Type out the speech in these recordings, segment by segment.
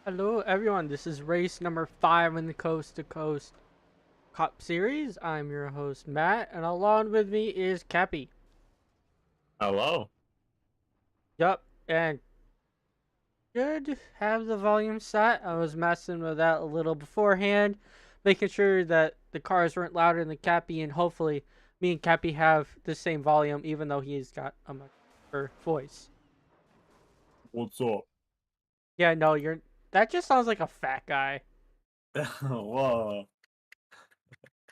Hello, everyone. This is race number 5 in the Coast to Coast Cup Series. I'm your host, Matt, and along with me is Cappy. Hello. Yup, and should have the volume set. I was messing with that a little beforehand, making sure that the cars weren't louder than Cappy, and hopefully me and Cappy have the same volume, even though he's got a much better voice. What's up? Yeah, no, you're. That just sounds like a fat guy. Whoa.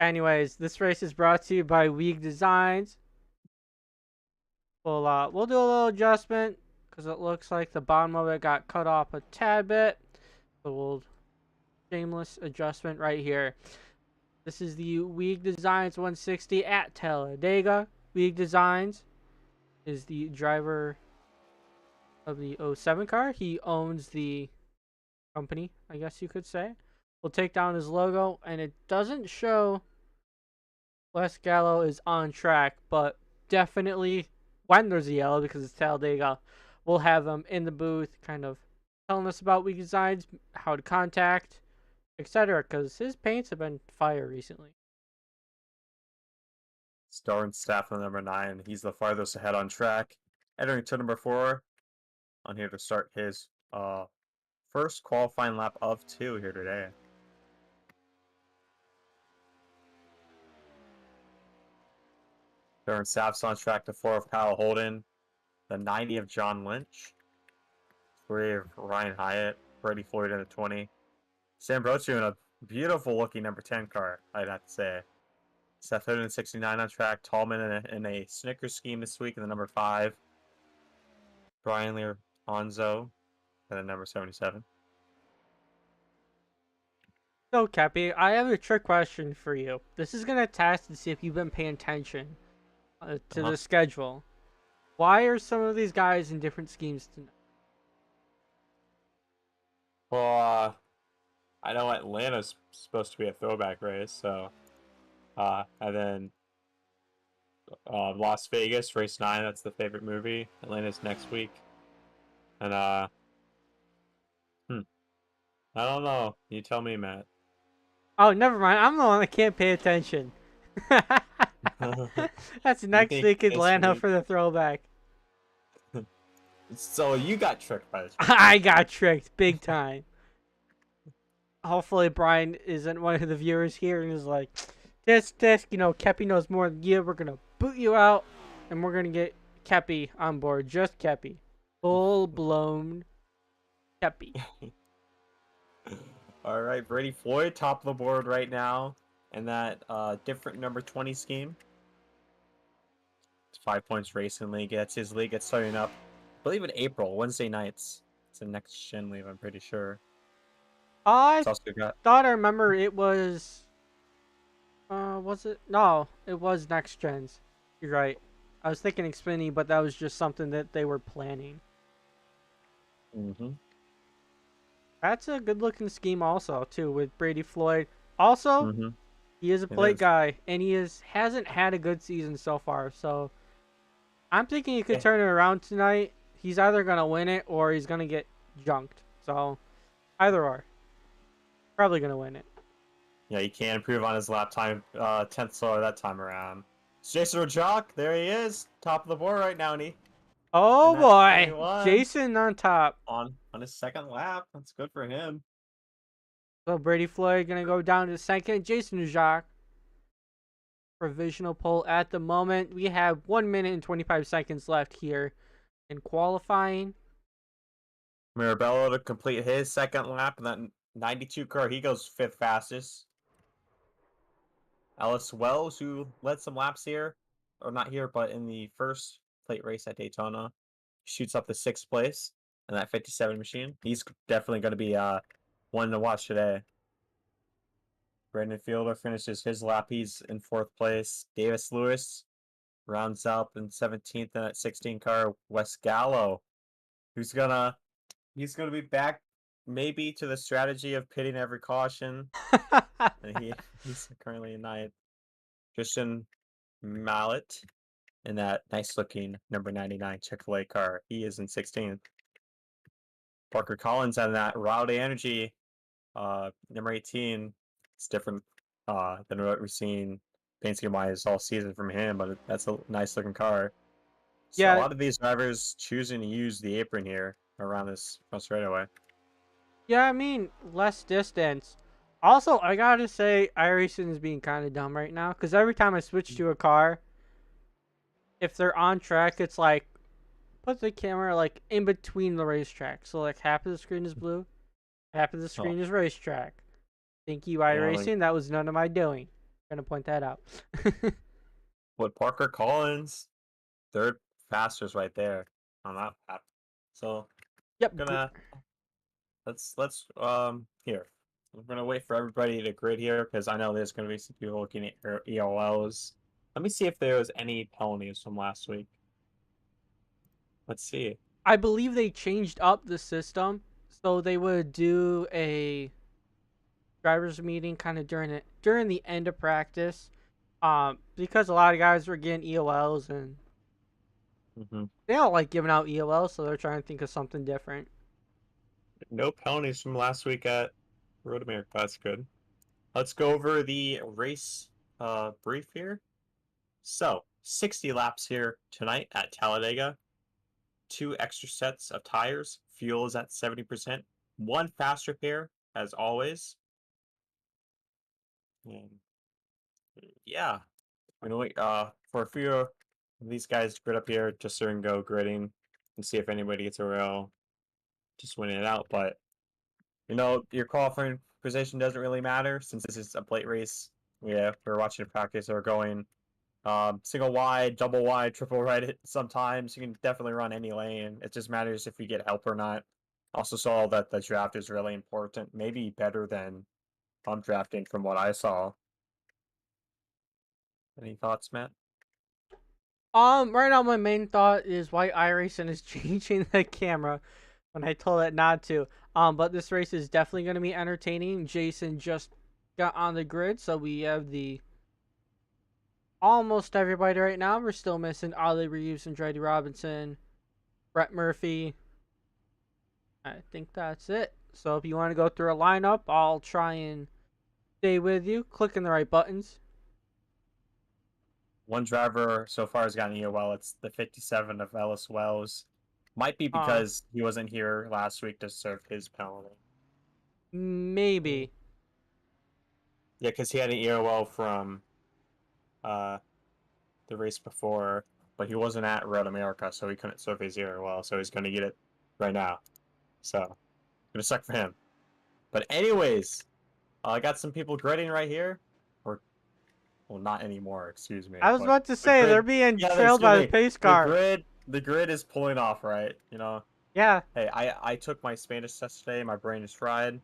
Anyways, this race is brought to you by WEAG Designs. We'll do a little adjustment because it looks like the bottom of it got cut off a tad bit. So we'll shameless adjustment right here. This is the WEAG Designs 160 at Talladega. WEAG Designs is the driver of the '07 car. He owns the company, I guess you could say. We'll take down his logo, and it doesn't show Wes Gallo is on track, but definitely when there's a yellow because it's Talladega, we'll have him in the booth, kind of telling us about weak designs, how to contact, etc. Because his paints have been fire recently. Starring staff on number 9. He's the farthest ahead on track. Entering to number 4. On here to start his first qualifying lap of 2 here today. Darren Sapp's on track to 4 of Kyle Holden. The 90 of John Lynch. 3 of Ryan Hyatt. Brady Floyd in a 20. Sam Brochu in a beautiful looking number 10 car, I'd have to say. Seth Hood in 69 on track. Tallman in a Snickers scheme this week in the number 5. Brian Leonzo at the number 77. So, Cappy, I have a trick question for you. This is gonna test to see if you've been paying attention to Uh-huh. the schedule. Why are some of these guys in different schemes tonight? Well, I know Atlanta's supposed to be a throwback race, so and then Las Vegas race 9. That's the favorite movie. Atlanta's next week, and hmm, I don't know. You tell me, Matt. Oh, never mind. I'm the one that can't pay attention. That's You next think week this Atlanta week? for the throwback. So you got tricked by this race, I basically. got tricked big time. Hopefully Brian isn't one of the viewers here and is like, this, Kepi knows more than you. We're gonna boot you out, and we're gonna get Kepi on board. Just Kepi, full blown Kepi. All right, Brady Floyd, top of the board right now, in that different number 20 scheme. It's 5 points racing league. That's his league. It's starting up, I believe, in April, Wednesday nights. It's a next gen league, I'm pretty sure. I It's also got. thought I remember it was. Was it? No, it was next gens. You're right. I was thinking Xfinity, but that was just something that they were planning. Mm-hmm. That's a good looking scheme, also, too, with Brady Floyd. Also, Mm-hmm. he is a It plate is. guy, and hasn't had a good season so far. So I'm thinking he could Yeah. turn it around tonight. He's either gonna win it or he's gonna get junked. So either or, probably gonna win it. Yeah, he can improve on his lap time. 10th slower that time around. It's Jason Rajak, there he is, top of the board right now, and he in Oh that boy, 21 Jason on top. on his second lap. That's good for him. So Brady Floyd gonna go down to second. Jason Jacques, provisional pole at the moment. We have 1 minute and 25 seconds left here in qualifying. Mirabello to complete his second lap, and that 92 car, he goes fifth fastest. Ellis Wells, who led some laps here, or not here, but in the first plate race at Daytona, shoots up to sixth place in that 57 machine. He's definitely going to be one to watch today. Brandon Fielder finishes his lap. He's in fourth place. Davis Lewis rounds up in 17th in that 16 car. Wes Gallo, who's gonna he's gonna be back maybe to the strategy of pitting every caution. And he's currently in ninth. Christian Mallet in that nice looking number 99 Chick-fil-A car. He is in 16th. Parker Collins and that Rowdy Energy, number 18. It's different than what we've seen paint scheme wise all season from him, but that's a nice looking car. So a Yeah, lot of these drivers choosing to use the apron here around this front straightaway. yeah, I mean, less distance. Also, I gotta say, iRacing is being kind of dumb right now, because every time I switch to a car, if they're on track, it's like, put the camera, like, in between the racetrack. So, like, half of the screen is blue, half of the Oh, screen is racetrack. Thank you, yeah, like iRacing. That was none of my doing. Gonna point that out. what Parker Collins, third fastest right there on that lap. So Yep. gonna let's here. We're gonna wait for everybody to grid here because I know there's gonna be some people looking at their ELLs. Let me see if there was any penalties from last week. Let's see. I believe they changed up the system, so they would do a drivers meeting kind of during the end of practice, because a lot of guys were getting EOLs and Hmm. they don't like giving out EOLs, so they're trying to think of something different. No penalties from last week at Road America. That's good. Let's go over the race brief here. So 60 laps here tonight at Talladega. 2 extra sets of tires. Fuel is at 70%. 1 fast repair, as always. And yeah, I'm gonna wait for a few of these guys to grid up here just so we can go gridding and see if anybody gets a rail, just winning it out. But your qualifying position doesn't really matter since this is a plate race. Yeah, we're watching practice or going single wide, double wide, triple wide. Sometimes you can definitely run any lane. It just matters if you get help or not. Also saw that the draft is really important, maybe better than pump drafting from what I saw. Any thoughts, Matt? Right now my main thought is why iRacing is changing the camera when I told it not to. But this race is definitely going to be entertaining. Jason just got on the grid, so we have the almost everybody right now. We're still missing Ollie Reeves and Andretti Robinson, Brett Murphy. I think that's it. So if you want to go through a lineup, I'll try and stay with you, clicking the right buttons. One driver so far has gotten EOL. It's the 57 of Ellis Wells. Might be Uh, because he wasn't here last week to serve his penalty. Maybe. Yeah, because he had an EOL from uh, the race before, but he wasn't at Road America, so he couldn't serve his EOL, so he's going to get it right now. So, gonna suck for him. But anyways, I got some people gridding right here. Or, well, not anymore, excuse me. I was But about to the say they're grid, being yeah, trailed excuse by the me. pace The car. grid, the grid is pulling off, right? Yeah, Hey, I took my Spanish test today. My brain is fried.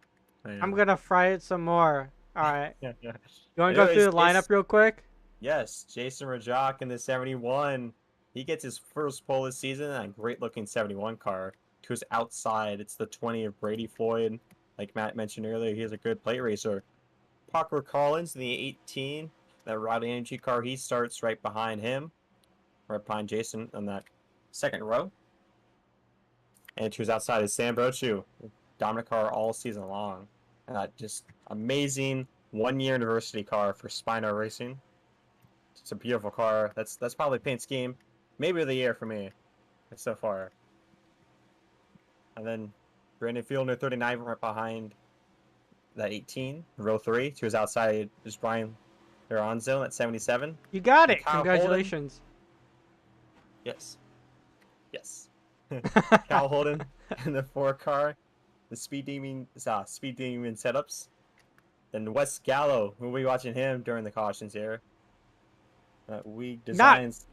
I'm Yeah. gonna fry it some more. All right. Yeah, yeah. You want to go through Anyways, the lineup real quick? yes, Jason Rajak in the 71. He gets his first pole this season and a great looking 71 car to his outside. It's the 20 of Brady Floyd. Like Matt mentioned earlier, he is a good plate racer. Parker Collins in the 18. That Rowdy Energy car, he starts right behind him, right behind Jason on that second row. And to his outside is Sam Brochu, dominant car all season long. Just amazing 1 year university car for Spino Racing. It's a beautiful car. That's probably paint scheme, maybe of the year for me so far. And then Brandon Fielder 39 right behind that 18, row 3. To his outside is Brian Veronzo at 77. You got And it. Kyle Holden. Congratulations. Yes. Yes. Kyle Holden in the 4 car. The Speed Demon setups. Then Wes Gallo, we'll be watching him during the cautions here. WEAG not Designs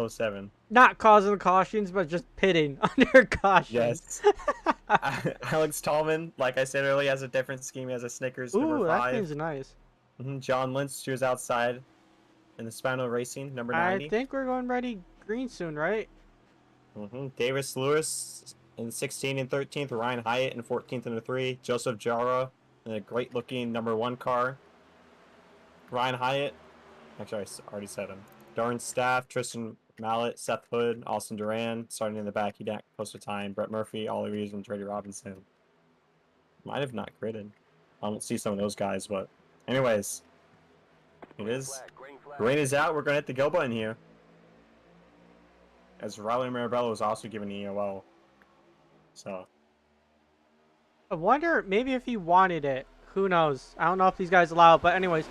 07. not causing cautions, but just pitting under cautions. Yes. Alex Tallman, like I said earlier, has a different scheme. He has a Snickers number Ooh, that 5. seems nice. John Lynch cheers outside in the Spino Racing number I 90. think we're going ready green soon, right? Davis Lewis in 16 and 13th. Ryan Hyatt in 14th and 3. Joseph Jara in a great looking number 1 car. Ryan Hyatt, actually I already said him. Darren Staff, Tristan Mallet, Seth Hood, Austin Duran. Starting in the back, he got close to time. Brett Murphy, Ollie Reeves, and Trady Robinson. Might have not gridded. I don't see some of those guys, but anyways, it is. Green is out. We're gonna hit the go button here. As Riley Marabello was also given EOL. So I wonder maybe if he wanted it. Who knows? I don't know if these guys allow it, but anyways,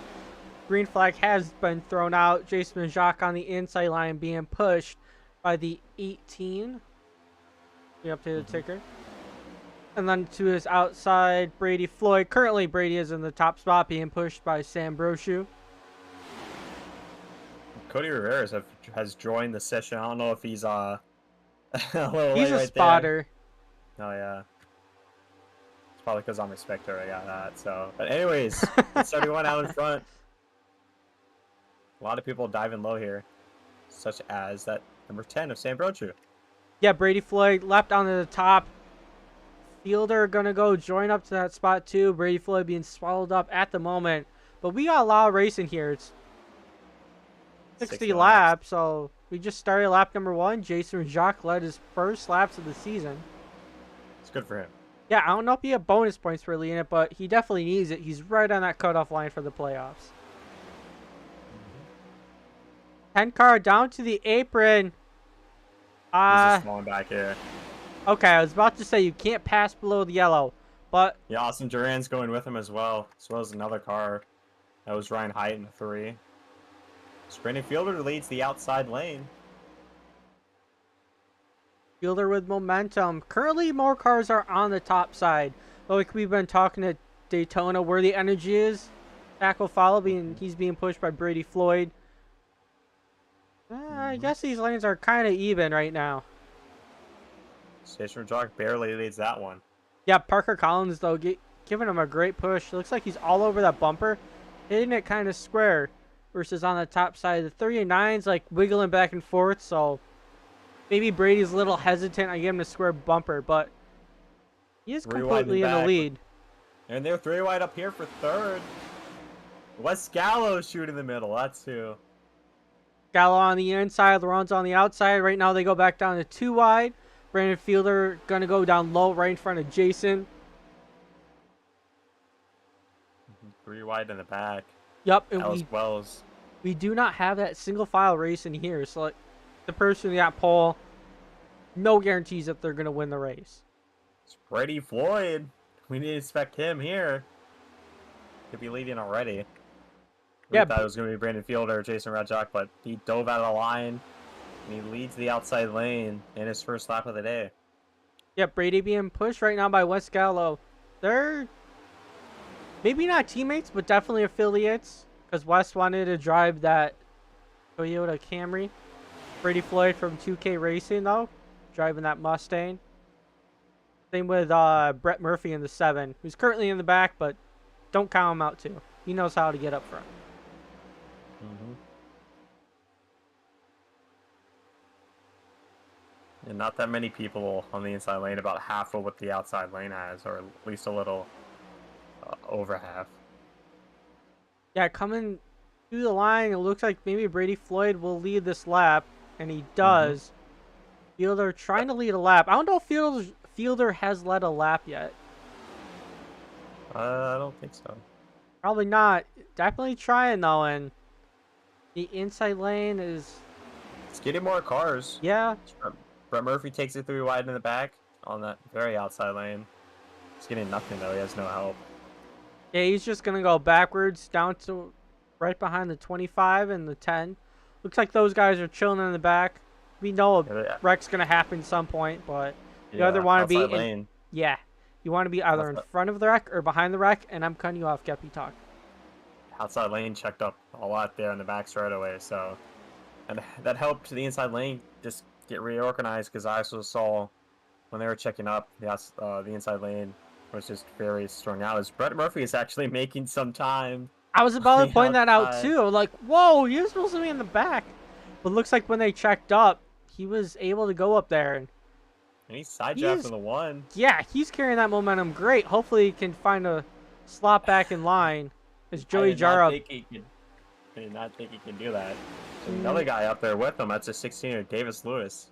green flag has been thrown out. Jason Jacques on the inside line being pushed by the 18. We updated the ticker. And then to his outside, Brady Floyd. Currently, Brady is in the top spot being pushed by Sam Brochu. Cody Rivera has joined the session. I don't know if he's a little He's late a right spotter. There. Oh yeah. It's probably because I'm respecter. I got that. So, but anyways, 71 out in front. A lot of people diving low here, such as that number 10 of Sam Brochu. Yeah, Brady Floyd left onto the top. Fielder gonna go join up to that spot too. Brady Floyd being swallowed up at the moment, but we got a lot of racing here. It's 60 laps, so we just started lap number 1. Jason Jacques led his first laps of the season. It's good for him. Yeah, I don't know if he had bonus points for leading it, but he definitely needs it. He's right on that cutoff line for the playoffs. 10 car down to the apron. He's just falling back here. Okay, I was about to say you can't pass below the yellow, but yeah, Austin Duran's going with him as well as another car. That was Ryan Haidt in the 3. Brandon Fielder leads the outside lane. Fielder with momentum. Currently, more cars are on the top side. Like we've been talking at Daytona, where the energy is. Tackle follow, he's being pushed by Brady Floyd. I guess these lanes are kind of even right now. Jason Jacques barely leads that one. Yeah, Parker Collins, though, giving him a great push. Looks like he's all over that bumper, hitting it kind of square. Versus on the top side, the 39's like wiggling back and forth, so maybe Brady's a little hesitant. I give him a square bumper, but he is completely in the lead. And they're 3 wide up here for 3rd. Wes Gallo shooting in the middle. That's who. Gallo on the inside, Laurent's on the outside. Right now they go back down to 2 wide. Brandon Fielder gonna go down low right in front of Jason. 3 wide in the back. Yep, and Wells. We do not have that single file race in here, so like the person in that pole, no guarantees that they're gonna win the race. It's Brady Floyd. We need to expect him here. Could be leading already. We thought it was gonna be Brandon Fielder or Jason Jacques, but he dove out of the line and he leads the outside lane in his first lap of the day. Yeah, Brady being pushed right now by Wes Gallo. They're maybe not teammates, but definitely affiliates. Because Wes wanted to drive that Toyota Camry. Brady Floyd from 2K Racing, though, driving that Mustang. Same with Brett Murphy in the 7, who's currently in the back, but don't count him out, too. He knows how to get up front. And not that many people on the inside lane, about half of what the outside lane has, or at least a little over half. Yeah, coming through the line, it looks like maybe Brady Floyd will lead this lap, and he does. Fielder trying to lead a lap. I don't know if Fielder has led a lap yet. I don't think so. Probably not. Definitely trying, though, and the inside lane is... It's getting more cars. Yeah. Brett Murphy takes it 3 wide in the back on that very outside lane. He's getting nothing, though. He has no help. Yeah, he's just going to go backwards down to right behind the 25 and the 10. Looks like those guys are chilling in the back. We know a wreck's going to happen some point, but you either want to be in... Yeah. You want to be either in front of the wreck or behind the wreck, and I'm cutting you off, Geppy Talk. Outside lane checked up a lot there in the back straight away, so... And that helped the inside lane just get reorganized, because I also saw when they were checking up, the inside lane was just very strung out. As Brett Murphy is actually making some time. I was about to point that out too. Like, whoa, he was supposed to be in the back. But looks like when they checked up, he was able to go up there. And he's side-drafting the 1. Yeah, he's carrying that momentum great. Hopefully he can find a slot back in line. As Joey Jara... I did not think he can do that. Another guy up there with him. That's a 16er, Davis Lewis.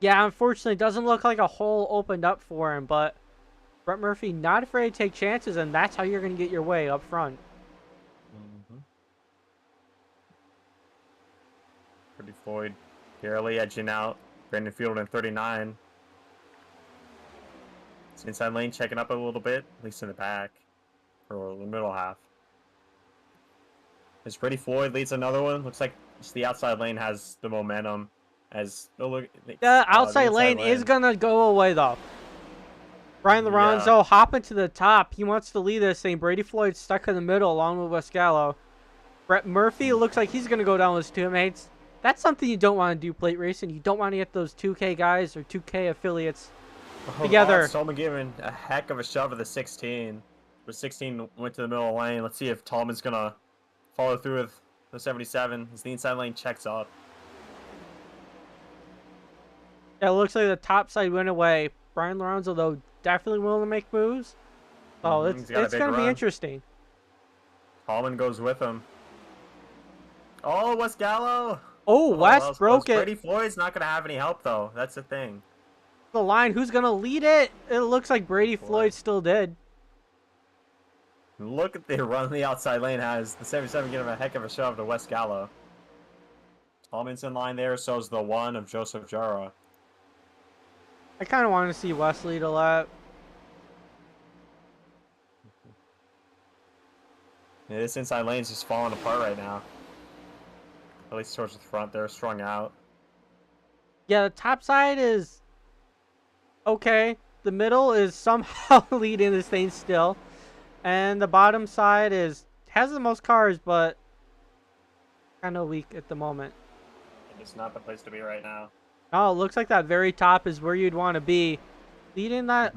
Yeah, unfortunately, it doesn't look like a hole opened up for him, but Brett Murphy not afraid to take chances, and that's how you're going to get your way up front. Pretty Floyd, barely edging out. Brandon Field in 39. It's inside lane checking up a little bit, at least in the back, or the middle half. As Brady Floyd leads another one. Looks like just the outside lane has the momentum. As The outside lane is going to go away, though. Brian Lorenzo hopping to the top. He wants to lead this thing. Brady Floyd stuck in the middle along with Westgallo. Brett Murphy looks like he's going to go down with his teammates. That's something you don't want to do plate racing. You don't want to get those 2K guys or 2K affiliates together. Tallman giving a heck of a shove to the 16. The 16 went to the middle of the lane. Let's see if Tallman's going to follow through with the 77 as the inside lane checks up. Yeah, it looks like the top side went away. Brian Lorenzo, though, definitely willing to make moves. So it's going to be interesting. Tallman goes with him. Oh, Westgallo! Oh, West broke it. Brady Floyd's not going to have any help, though. That's the thing. The line, who's going to lead it? It looks like Brady Floyd still did. Look at the run the outside lane has. The 77 giving a heck of a shove to Westgallo. Tallman's in line there, so is the 1 of Joseph Jara. I kind of want to see West lead a lap. Yeah, this inside lane's just falling apart right now. At least towards the front, they're strung out. Yeah, the top side is okay. The middle is somehow leading this thing still. And the bottom side has the most cars, but kind of weak at the moment. It's not the place to be right now. Oh, it looks like that very top is where you'd want to be. Leading that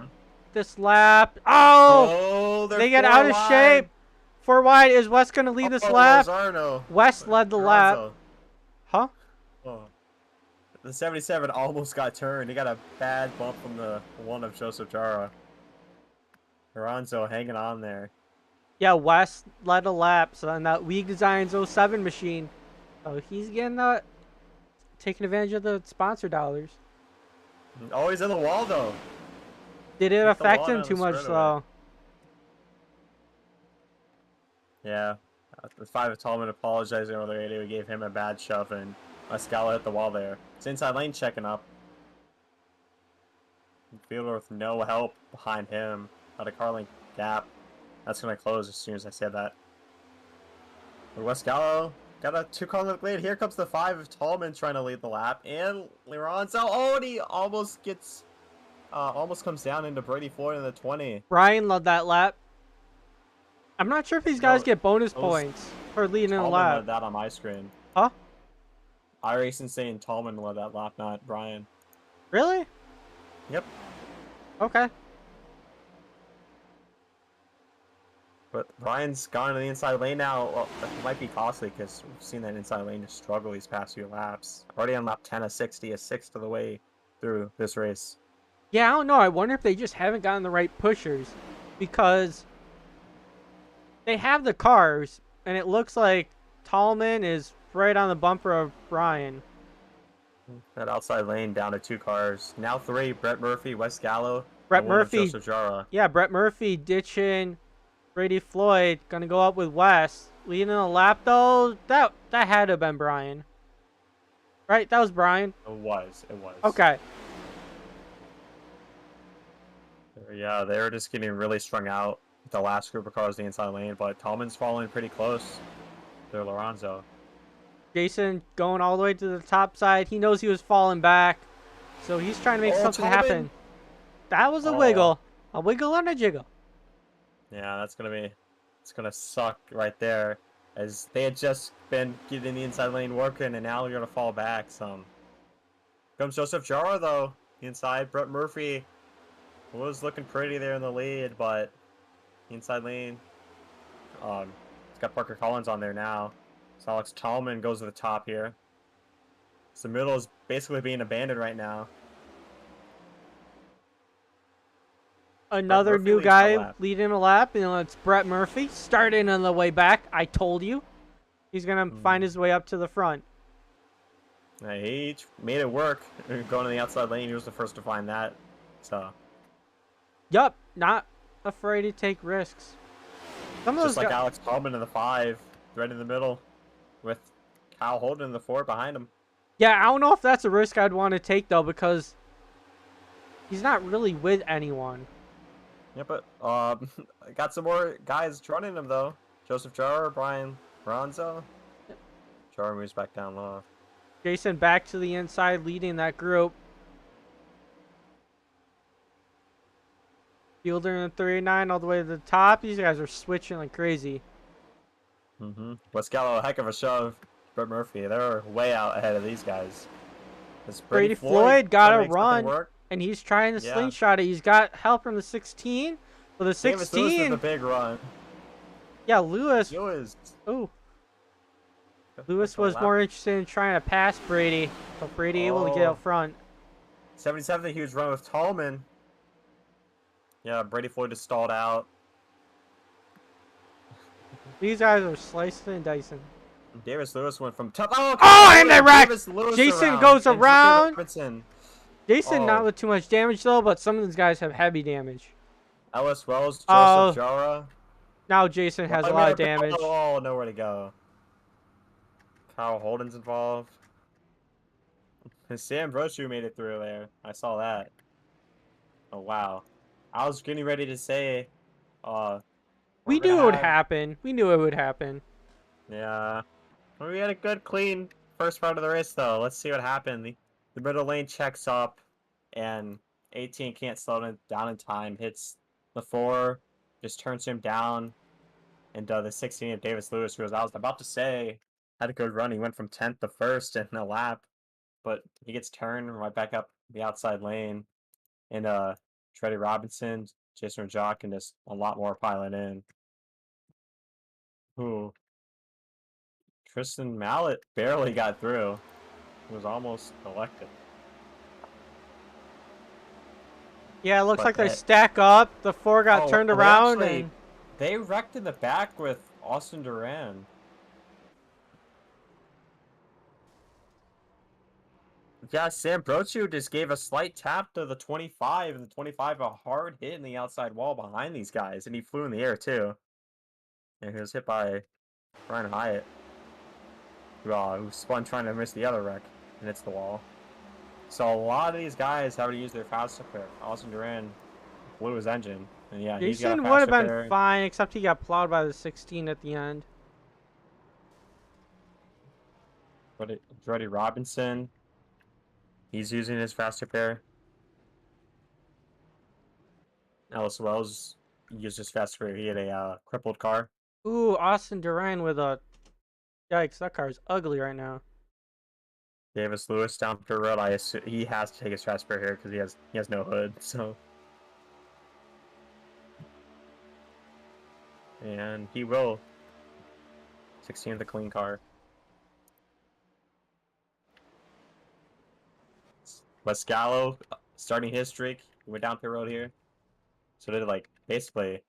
this lap. Oh! They get out of shape. 4 wide. Is West going to lead this lap? West led the lap. Huh? Oh. The 77 almost got turned. He got a bad bump from the 1 of Joseph Jara. Lorenzo hanging on there. Yeah, West led a lap. So on that WEAG Designs 07 machine. So he's getting taking advantage of the sponsor dollars. Oh, he's in the wall, though. Did it affect him too much, though? Yeah. The 5 of Tallman apologizing over the radio. We gave him a bad shove, and Westgallo hit the wall there. It's inside lane checking up. Fielder with no help behind him. Out of Carlin gap. That's going to close as soon as I said that. But Westgallo got a 2-car lead. Here comes the 5 of Tallman trying to lead the lap. And Lorenzo, and he almost gets, almost comes down into Brady Floyd in the 20. Brian led that lap. I'm not sure if these guys get bonus points for leading in a lap. Tallman led that on my screen. Huh? iRacing saying Tallman led that lap, not Brian. Really? Yep. Okay. But Brian's gone to the inside lane now. Well, that might be costly because we've seen that inside lane just struggle these past few laps. Already on lap 10 of 60, a 6th of the way through this race. Yeah, I don't know. I wonder if they just haven't gotten the right pushers. Because they have the cars, and it looks like Tallman is right on the bumper of Brian. That outside lane down to 2 cars. Now 3, Brett Murphy, Westgallo, Brett Murphy. Joseph Jara. Yeah, Brett Murphy ditching Brady Floyd. Gonna go up with West. Leading a lap, though, that had to have been Brian. Right? That was Brian? It was. Okay. Yeah, they're just getting really strung out. The last group of cars the inside lane, but Tallman's falling pretty close to Lorenzo. Jason going all the way to the top side. He knows he was falling back, so he's trying to make something happen. That was a wiggle. A wiggle and a jiggle. Yeah, it's gonna suck right there, as they had just been getting the inside lane working, and now they're gonna fall back some. Comes Joseph Jara, though, inside. Brett Murphy was looking pretty there in the lead, but inside lane, it's got Parker Collins on there now. So Alex Tallman goes to the top here. So the middle is basically being abandoned right now. Another new guy leading a lap. You know, it's Brett Murphy starting on the way back. I told you. He's gonna find his way up to the front. He made it work. Going to the outside lane, he was the first to find that. So. Yup, not afraid to take risks. Some of Just those like Alex Tallman in the 5, right in the middle, with Kyle Holden in the 4 behind him. Yeah, I don't know if that's a risk I'd want to take though, because he's not really with anyone. Yeah, but got some more guys running him though. Joseph Jar, Brian Bronzo. Jar moves back down low. Jason back to the inside, leading that group. Fielder in the 39 all the way to the top. These guys are switching like crazy. Westgallo, a heck of a shove. Brett Murphy, they're way out ahead of these guys. Brady Floyd got a run, work. and he's trying to slingshot it. He's got help from the 16. For the 16. Davis Lewis with a big run. Yeah, Lewis. Oh. Lewis was more interested in trying to pass Brady, but Brady able to get out front. 77th, a huge run with Tallman. Yeah, Brady Floyd just stalled out. These guys are slicing and dicing. Davis Lewis went from top. And they wrecked! Jason goes around. Jason not with too much damage though, but some of these guys have heavy damage. Ellis Wells, Joseph Jara. Now Jason has a lot of damage. Oh, nowhere to go. Kyle Holden's involved. And Sam Brochu made it through there. I saw that. Oh, wow. I was getting ready to say... we knew it would happen. We knew it would happen. Yeah. Well, we had a good, clean first part of the race, though. Let's see what happened. The middle lane checks up, and 18 can't slow it down in time. Hits the 4, just turns him down. And the 16 of Davis Lewis, who I was about to say, had a good run. He went from 10th to 1st in a lap. But he gets turned right back up the outside lane. And Treddy Robinson, Jason Jock, and just a lot more piling in. Ooh. Tristan Mallet barely got through. He was almost elected. Yeah, it looks like they stack up. The 4 got turned around. And they wrecked in the back with Austin Duran. Yeah, Sam Brochu just gave a slight tap to the 25, and the 25 a hard hit in the outside wall behind these guys, and he flew in the air too. And he was hit by Ryan Hyatt, who spun trying to miss the other wreck, and hits the wall. So a lot of these guys have to use their fast repair. Austin Duran blew his engine, and yeah, he's got a fast would have repair. been fine, except he got plowed by the 16 at the end. Freddie Robinson, he's using his fast repair. Ellis Wells used his fast repair. He had a crippled car. Ooh, Austin Duran with a... Yikes, that car is ugly right now. Davis Lewis down pit road. I assume he has to take his fast repair here because he has no hood. So, and he will. 16th, the clean car. Westgallo starting his streak. He went down pit road here. So did basically,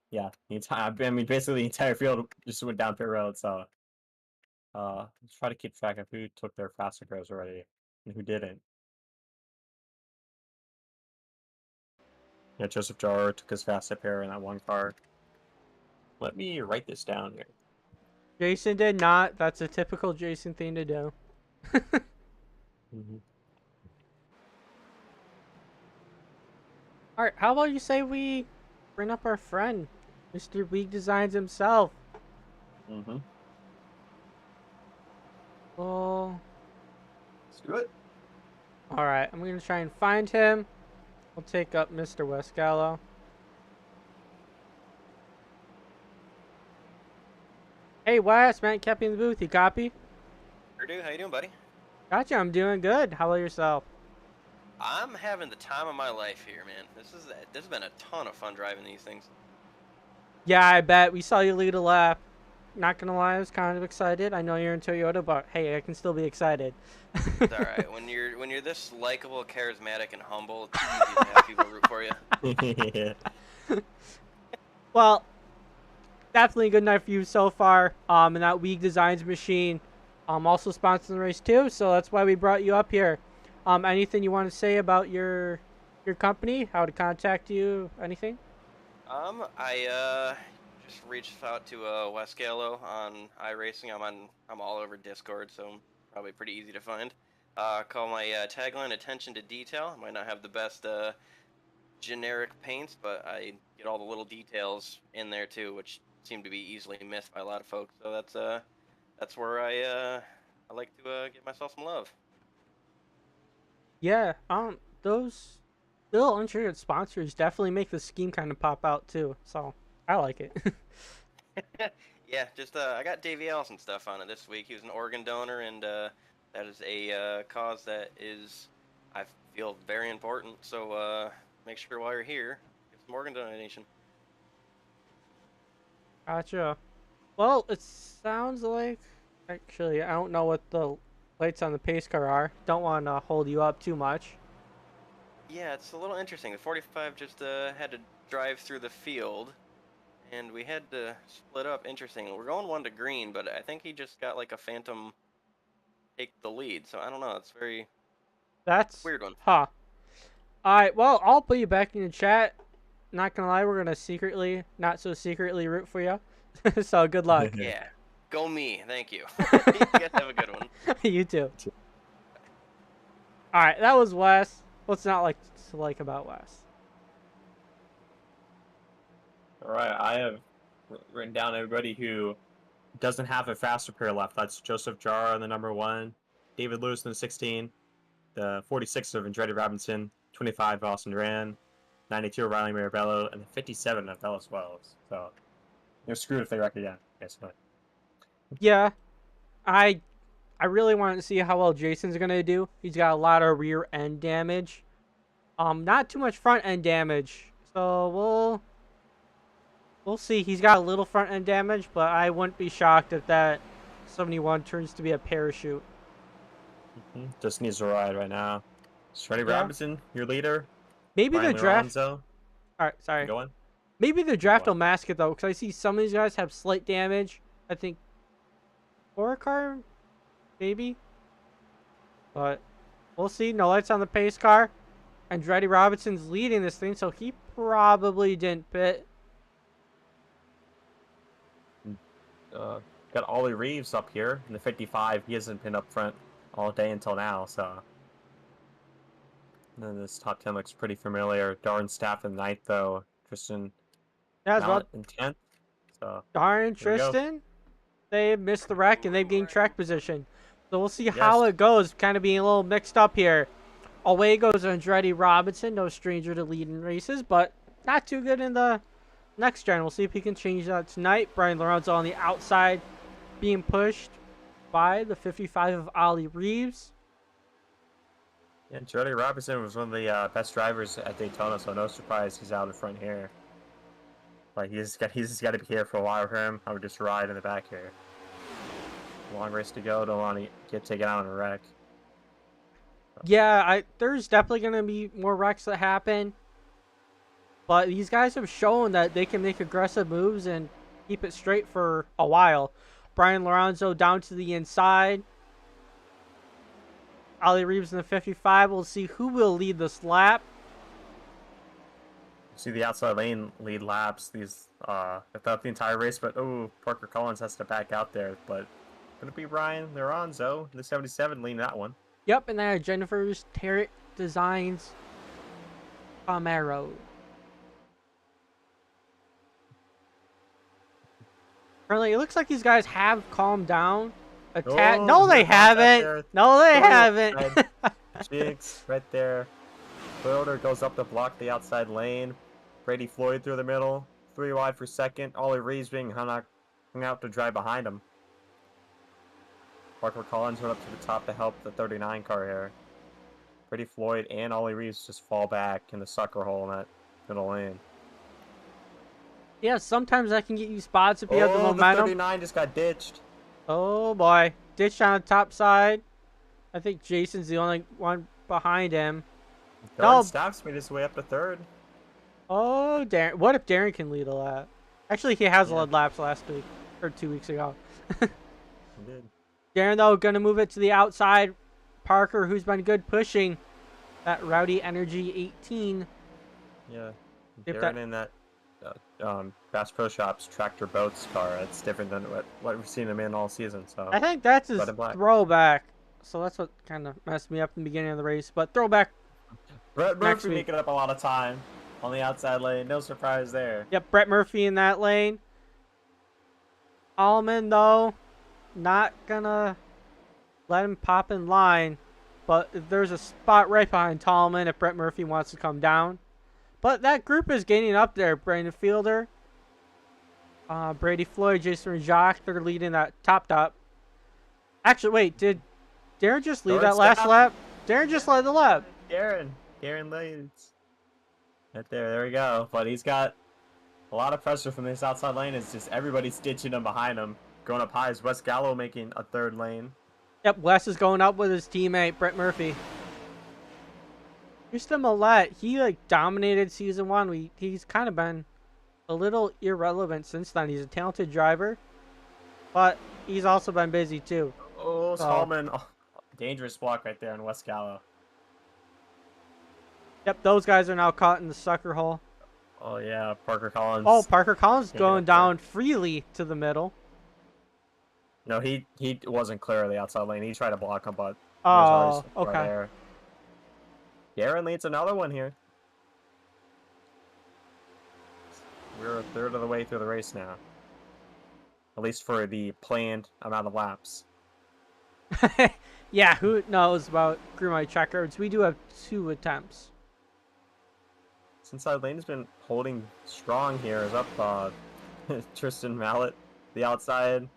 yeah. Basically the entire field just went down pit road. So. Let's try to keep track of who took their fast repairs already and who didn't. Yeah, Joseph Jar took his fast repair in that one car. Let me write this down here. Jason did not. That's a typical Jason thing to do. Alright, how about you say we bring up our friend, Mr. WEAG Designs himself? Well, let's do it. Alright, I'm going to try and find him. We'll take up Mr. Westgallo. Hey Wes, Matt Kepi in the booth. You copy? Sure do. How you doing, buddy? Gotcha, I'm doing good. How about yourself? I'm having the time of my life here, man. This has been a ton of fun driving these things. Yeah, I bet. We saw you lead a lap. Not gonna lie, I was kind of excited. I know you're in Toyota, but hey, I can still be excited. It's all right. When you're this likable, charismatic, and humble, it's easy to have people root for you. Well, definitely a good night for you so far. And that WEAG Designs machine, also sponsoring the race too. So that's why we brought you up here. Anything you want to say about your company? How to contact you? Anything? I just reached out to Wes Gallo on iRacing. I'm all over Discord, so I'm probably pretty easy to find. Call my tagline "Attention to Detail." I might not have the best generic paints, but I get all the little details in there too, which seem to be easily missed by a lot of folks. So that's where I like to give myself some love. Yeah. Those little untreated sponsors definitely make the scheme kind of pop out too. So I like it. Yeah, just I got Davey Allison stuff on it this week. He was an organ donor, and that is a cause that is, I feel, very important. So make sure while you're here, give some organ donation. Gotcha. Well, it sounds like actually I don't know what the lights on the pace car are. Don't want to hold you up too much. Yeah, it's a little interesting. The 45 just had to drive through the field, and we had to split up. Interesting. We're going one to green, but I think he just got like a phantom take the lead. So I don't know. It's very That's weird one. huh. All right. Well, I'll put you back in the chat. Not gonna lie, we're gonna secretly, not so secretly, root for you. So good luck. Yeah. Go me. Thank you. You guys have a good one. You too. All right, that was Wes. What's not like to like about Wes? All right, I have written down everybody who doesn't have a faster pair left. That's Joseph Jarr on the number 1, David Lewis in the 16, the 46 of Andretti Robinson, 25 of Austin Duran, 92 of Riley Mirabello, and the 57 of Ellis Wells. So they're screwed if they wreck again, basically. Yeah, I really want to see how well Jason's gonna do. He's got a lot of rear end damage. Not too much front end damage. So we'll see. He's got a little front end damage, but I wouldn't be shocked if that 71 turns to be a parachute. Just needs to ride right now. Freddie Yeah. Robinson, your leader. Maybe Brian the draft. Lorenzo. All right, sorry. Go on. Maybe the draft Go will mask it though, because I see some of these guys have slight damage. I think car, maybe. But we'll see. No lights on the pace car. Andretti Robinson's leading this thing, so he probably didn't pit. Got Ollie Reeves up here in the 55. He hasn't been up front all day until now, so. And then this top 10 looks pretty familiar. Darren Staff in 9th, though. Tristan Yeah, Mallet in 10th. So. Darn There we go. Tristan. They missed the wreck and they've gained track position. So we'll see how it goes. Kind of being a little mixed up here. Away goes Andretti Robinson, no stranger to leading races, but not too good in the next gen. We'll see if he can change that tonight. Brian Lorenzo on the outside, being pushed by the 55 of Ollie Reeves. Yeah, Jody Robinson was one of the best drivers at Daytona, so no surprise he's out in front here. Like he's just got to be here for a while for him. I would just ride in the back here. Long race to go. Don't want to get taken out in a wreck. Yeah, there's definitely going to be more wrecks that happen. But these guys have shown that they can make aggressive moves and keep it straight for a while. Brian Lorenzo down to the inside. Ollie Reeves in the 55. We'll see who will lead this lap. See the outside lane lead laps these throughout the entire race, but Parker Collins has to back out there. But gonna be Brian Lorenzo, the 77 leading that one. Yep, and then Jennifer's Tarrant Designs Camaro. Currently, it looks like these guys have calmed down a tad. Oh, No, they haven't. No, they haven't. Jinx right there. Toyota goes up to block the outside lane. Brady Floyd through the middle. 3 wide for second. Ollie Reeves being hung out to drive behind him. Parker Collins went up to the top to help the 39 car here. Brady Floyd and Ollie Reeves just fall back in the sucker hole in that middle lane. Yeah, sometimes that can get you spots if you have the momentum. The 39 just got ditched. Oh boy, ditched on the top side. I think Jason's the only one behind him. Darren Staff's made his way up to third. Oh, Darren. What if Darren can lead a lap? Actually, he has Yeah. led laps last week or 2 weeks ago. He did. Darren, though, going to move it to the outside. Parker, who's been good pushing that Rowdy Energy 18. Yeah. If Darren in that Bass Pro Shops tractor boats car. It's different than what we've seen him in all season. So I think that's his red and black. throwback. So that's what kind of messed me up in the beginning of the race. But throwback. Brett next Murphy week. making up a lot of time on the outside lane. No surprise there. Yep, Brett Murphy in that lane. Allman, though, not gonna let him pop in line. But there's a spot right behind Tallman if Brett Murphy wants to come down. But that group is gaining up there. Brandon Fielder, Brady Floyd, Jason Jacques, they're leading that top. Actually, wait, did Darren just lead that last lap? Darren just led the lap. Darren leads. Right there, there we go. But he's got a lot of pressure from this outside lane. It's just everybody stitching him behind him. Going up high is Wes Gallo making a third lane. Yep, Wes is going up with his teammate, Brett Murphy. Houston Millette, he dominated season 1. He's kind of been a little irrelevant since then. He's a talented driver, but he's also been busy too. Oh, Tallman. Oh, dangerous block right there on Wes Gallo. Yep, those guys are now caught in the sucker hole. Oh, yeah, Parker Collins. Oh, Parker Collins going down freely to the middle. No, he wasn't clear of the outside lane. He tried to block him, but oh, right okay. there. Darren leads another one here. We're a third of the way through the race now. At least for the planned amount of laps. Yeah, who knows about Greenlight checkers? We do have 2 attempts. Inside lane has been holding strong here. Is up Tristan Mallet, the outside.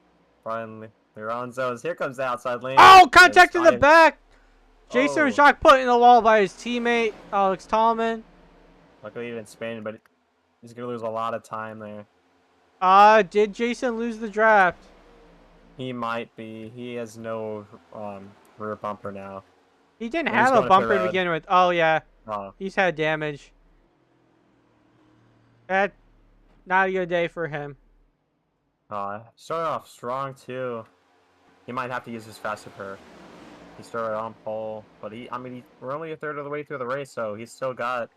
Brian Lorenzo's. Here comes the outside lane. Oh, contact in the back! Jason Oh. Jacques put in the wall by his teammate, Alex Tallman. Luckily he didn't spin, but he's going to lose a lot of time there. Did Jason lose the draft? He might be. He has no rear bumper now. He didn't Well, he's have a going up the bumper to road. begin with. Oh, yeah. Oh, He's had damage. That, not a good day for him. started off strong too. He might have to use his faster per. He started on pole, but we're only a third of the way through the race, so he's still got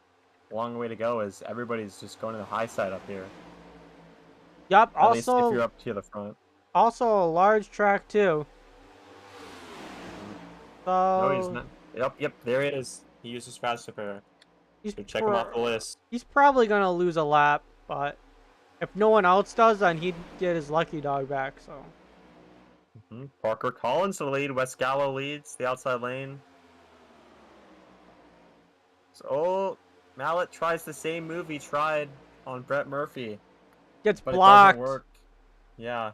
a long way to go as everybody's just going to the high side up here. Yup, At least if also, you're up to the front. also a large track, too. No, he's So, not. Yep, there he is. He uses faster per. he's, So check him off the list. he's probably going to lose a lap, but if no one else does, then he'd get his lucky dog back, so. Parker Collins to the lead. Wes Gallo leads the outside lane. So, Mallet tries the same move he tried on Brett Murphy, Gets but blocked. it doesn't work. Yeah.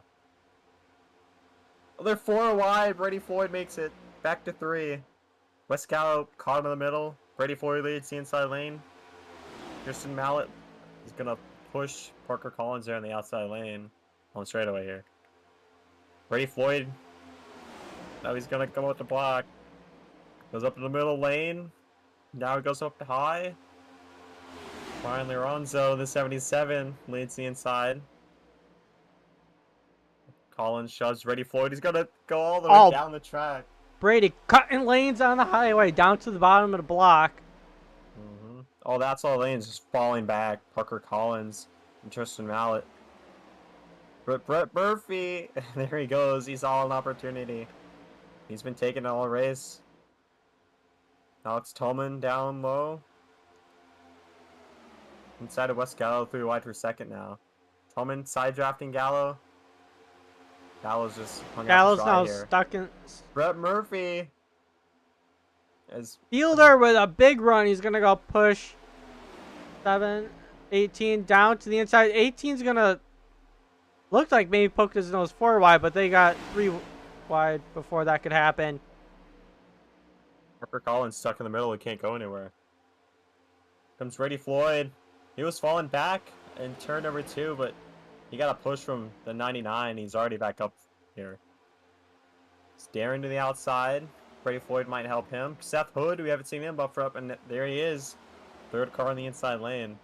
Oh, they're 4 wide. Brady Floyd makes it back to 3. Wes Gallo caught him in the middle. Brady Floyd leads the inside lane. Tristan Mallet is gonna push Parker Collins there in the outside lane on the straightaway here. Brady Floyd. Now he's gonna come with the block. Goes up to the middle lane. Now it goes up to high. Brian Lorenzo, the 77, leads the inside. Collins shoves Brady Floyd. He's gonna go all the way down the track. Brady cutting lanes on the highway down to the bottom of the block. Oh, that's all lanes just falling back. Parker Collins and Tristan Mallet. Brett Murphy, there he goes. He's all an opportunity. He's been taking all race. Alex Tolman down low. Inside of Wes Gallo, 3 wide for second now. Tolman side drafting Gallo. Gallo's just hung out to dry Gallo's now here. stuck in. Brett Murphy is Fielder with a big run. He's going to go push 7, 18 down to the inside. 18's going to look like maybe poked his nose 4 wide, but they got 3 wide before that could happen. Parker Collins stuck in the middle. He can't go anywhere. Comes Brady Floyd. He was falling back in turn number 2, but he got a push from the 99. He's already back up here. Staring to the outside. Brady Floyd might help him. Seth Hood, we haven't seen him buffer up, and there he is. 3rd car on the inside lane.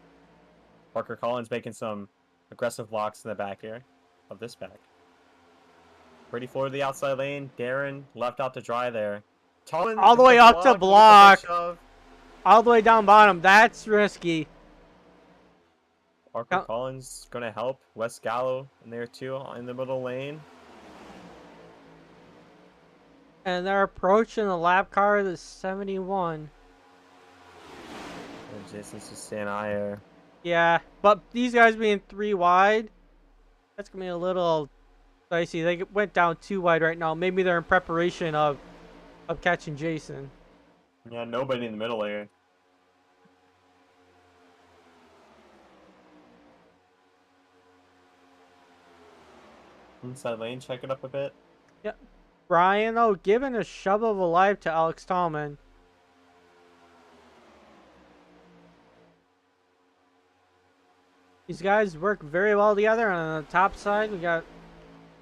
Parker Collins making some aggressive blocks in the back here of this back. Pretty forward to the outside lane. Darren left out to dry there. Tallman All the way up to block. All the way down bottom. That's risky. Parker Collins going to help. Wes Gallo in there too in the middle lane. And they're approaching the lap car, the 71. And Jason's just staying higher. Yeah, but these guys being 3 wide, that's going to be a little dicey. They went down 2 wide right now. Maybe they're in preparation of catching Jason. Yeah, nobody in the middle here. Inside lane, check it up a bit. Yep. Brian, though, giving a shove of a life to Alex Tallman. These guys work very well together. And on the top side, we got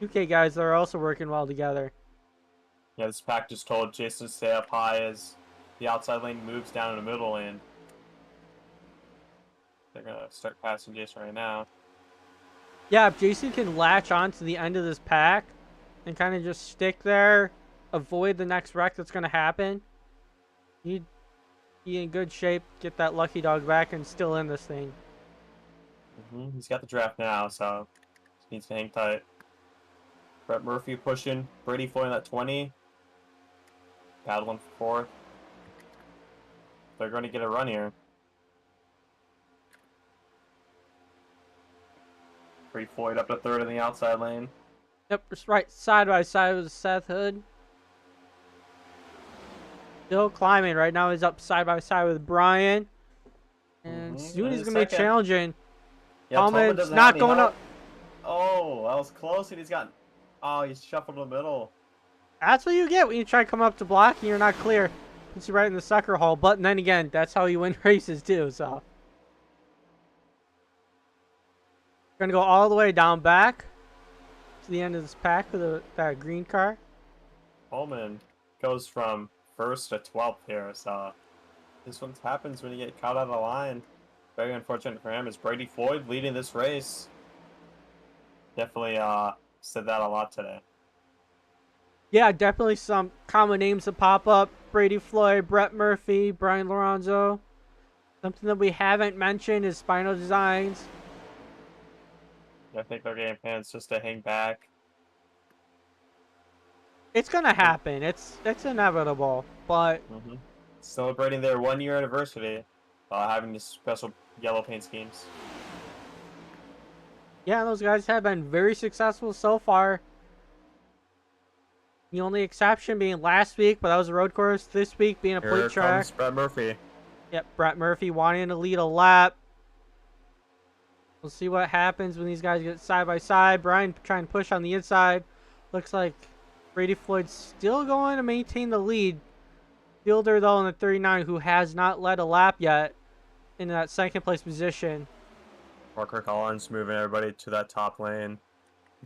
2K guys that are also working well together. Yeah, this pack just told Jason to stay up high as the outside lane moves down in the middle lane. They're going to start passing Jason right now. Yeah, if Jason can latch on to the end of this pack and kind of just stick there, avoid the next wreck that's going to happen, he'd be in good shape, get that lucky dog back, and still in this thing. He's got the draft now, so just needs to hang tight. Brett Murphy pushing. Brady Floyd in that 20. Battling for 4th. They're going to get a run here. Brady Floyd up to 3rd in the outside lane. Yep, just right side by side with Seth Hood. Still climbing. Right now he's up side by side with Brian. And soon he's going to be challenging. Yeah, Tallman's not going up. Oh, that was close, and he's got... Oh, he's shuffled to the middle. That's what you get when you try to come up to block and you're not clear. Puts you right in the sucker hole. But then again, that's how you win races too, so. Gonna go all the way down back to the end of this pack with that green car. Holman goes from 1st to 12th here, so this one happens when you get caught out of the line. Very unfortunate for him. Is Brady Floyd leading this race? Definitely said that a lot today. Yeah, definitely some common names that pop up. Brady Floyd, Brett Murphy, Brian Lorenzo. Something that we haven't mentioned is Spino Designs. I think their game plan is just to hang back. It's gonna happen. It's inevitable. But celebrating their 1-year anniversary, having these special yellow paint schemes. Yeah, those guys have been very successful so far. The only exception being last week, but that was a road course. This week being a plate track. Here comes Brett Murphy. Yep, Brett Murphy wanting to lead a lap. We'll see what happens when these guys get side by side. Brian trying to push on the inside. Looks like Brady Floyd's still going to maintain the lead. Fielder, though, in the 39, who has not led a lap yet in that 2nd place position. Parker Collins moving everybody to that top lane.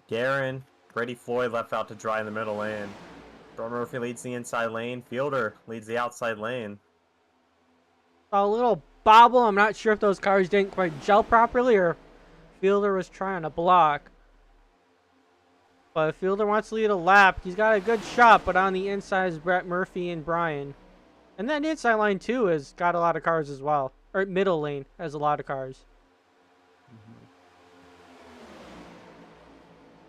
Darren, Brady Floyd left out to dry in the middle lane. Brett Murphy leads the inside lane. Fielder leads the outside lane. A little bobble. I'm not sure if those cars didn't quite gel properly or Fielder was trying to block. But if Fielder wants to lead a lap, he's got a good shot, but on the inside is Brett Murphy and Brian. And then inside line too has got a lot of cars as well. Or middle lane has a lot of cars.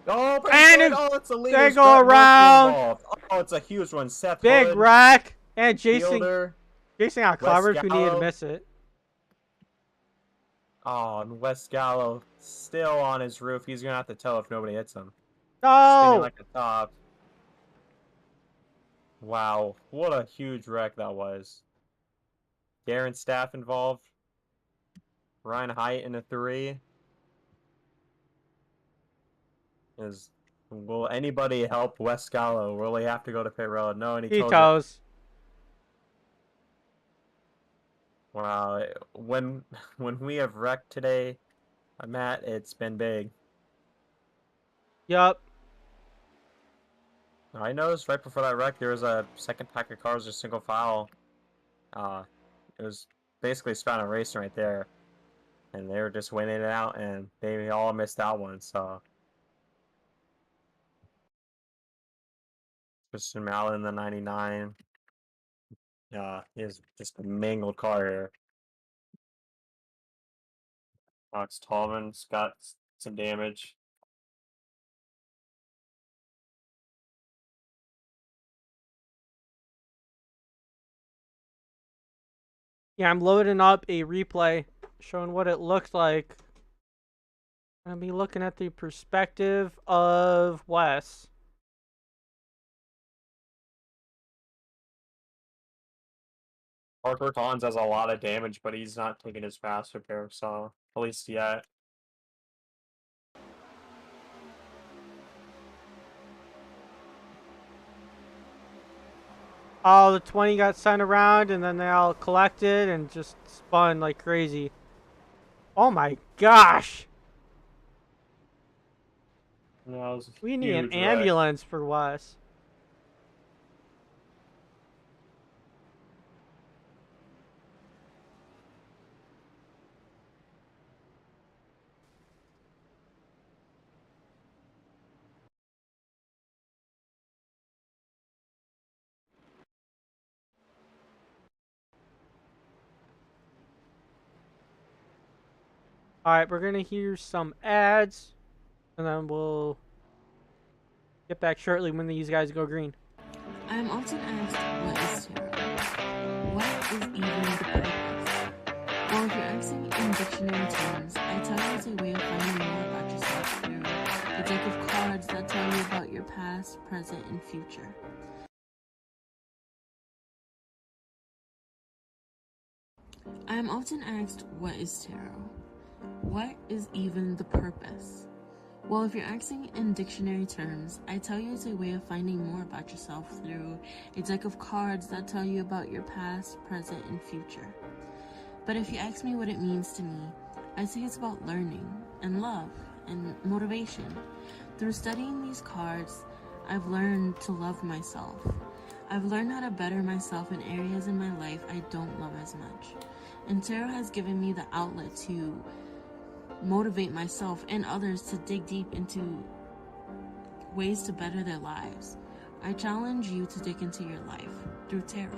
Oh, and it's a leader. They go around. Oh, it's a huge one. Seth Big Hood, wreck. And Jason. Fielder, Jason got clobbered who needed to miss it. Oh, and Wes Gallo still on his roof. He's going to have to tell if nobody hits him. No! Spinning like a top. Wow, what a huge wreck that was. Darren Staff involved. Ryan Haidt in a 3. Will anybody help Wes Gallo? Will he have to go to pit road? No, and he toes. Wow, when we have wrecked today, Matt, it's been big. Yup. I noticed right before that wreck, there was a second pack of cars, just single file. It was basically a racing right there. and they were just winning it out, and they all missed that one. So Christian Malin, the 99. He has just a mangled car here. Max Tallman's got some damage. Yeah, I'm loading up a replay showing what it looks like. I'm going to be looking at the perspective of Wes. Parker Collins has a lot of damage, but he's not taking his fast repair, so at least yet. All the 20 got sent around, and then they all collected and just spun like crazy. Oh my gosh! We need an ambulance for Wes. Alright, we're gonna hear some ads, and then we'll get back shortly when these guys go green. I am often asked, what is tarot? What is even the purpose? Well, if you're asking in dictionary terms, I tell you it's a way of finding more about yourself through the deck of cards that tell you about your past, present, and future. I am often asked, what is tarot? What is even the purpose? Well, if you're asking in dictionary terms, I tell you it's a way of finding more about yourself through a deck of cards that tell you about your past, present, and future. But if you ask me what it means to me, I say it's about learning and love and motivation. Through studying these cards, I've learned to love myself. I've learned how to better myself in areas in my life I don't love as much. And tarot has given me the outlet to motivate myself and others to dig deep into ways to better their lives. I challenge you to dig into your life through tarot.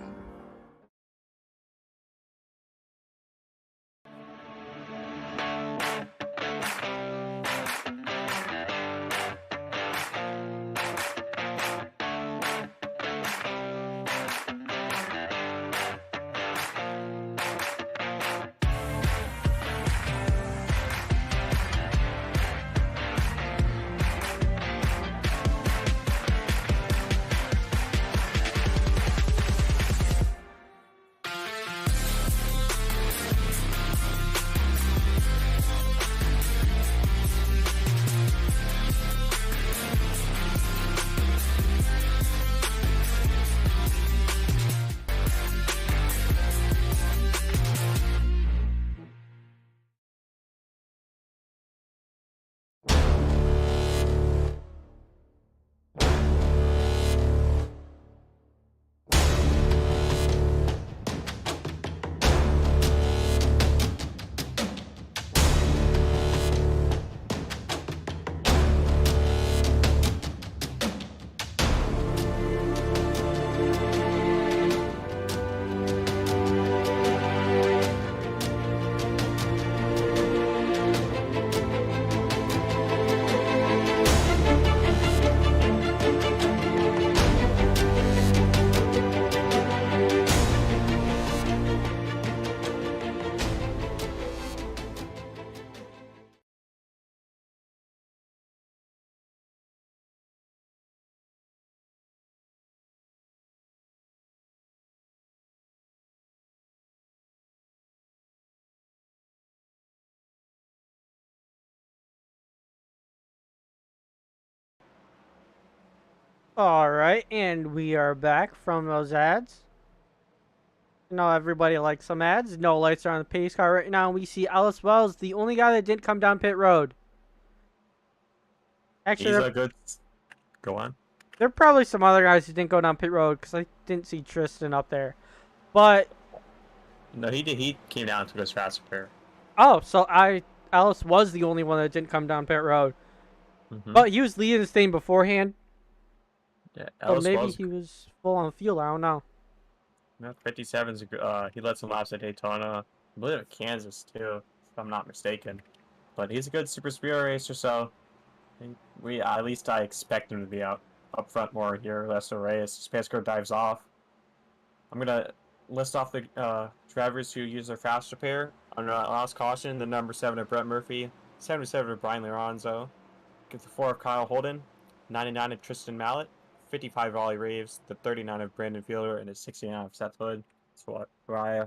Alright, and we are back from those ads. Everybody likes some ads. No lights are on the pace car right now. We see Ellis Wells, the only guy that didn't come down pit road. Actually, He's a good. Go on. there are probably some other guys who didn't go down pit road because I didn't see Tristan up there. But No, he did. He came down and took his fast repair. Oh, so Alice was the only one that didn't come down pit road. Mm-hmm. But he was leading this thing beforehand, Yeah, so Ellis maybe Wells. he was full on fuel. I don't know. No, 57's he led some laps at Daytona. I believe at Kansas too, if I'm not mistaken. But he's a good super speedway racer, so at least I expect him to be up front more here the rest of the race. His pace car dives off. I'm gonna list off the drivers who use their fast repair. Under last caution, the number 7 of Brett Murphy, 77 of Brian Lorenzo, get the 4 of Kyle Holden, 99 of Tristan Mallet, 55 of Ollie Reeves, the 39 of Brandon Fielder, and the 69 of Seth Hood. That's what I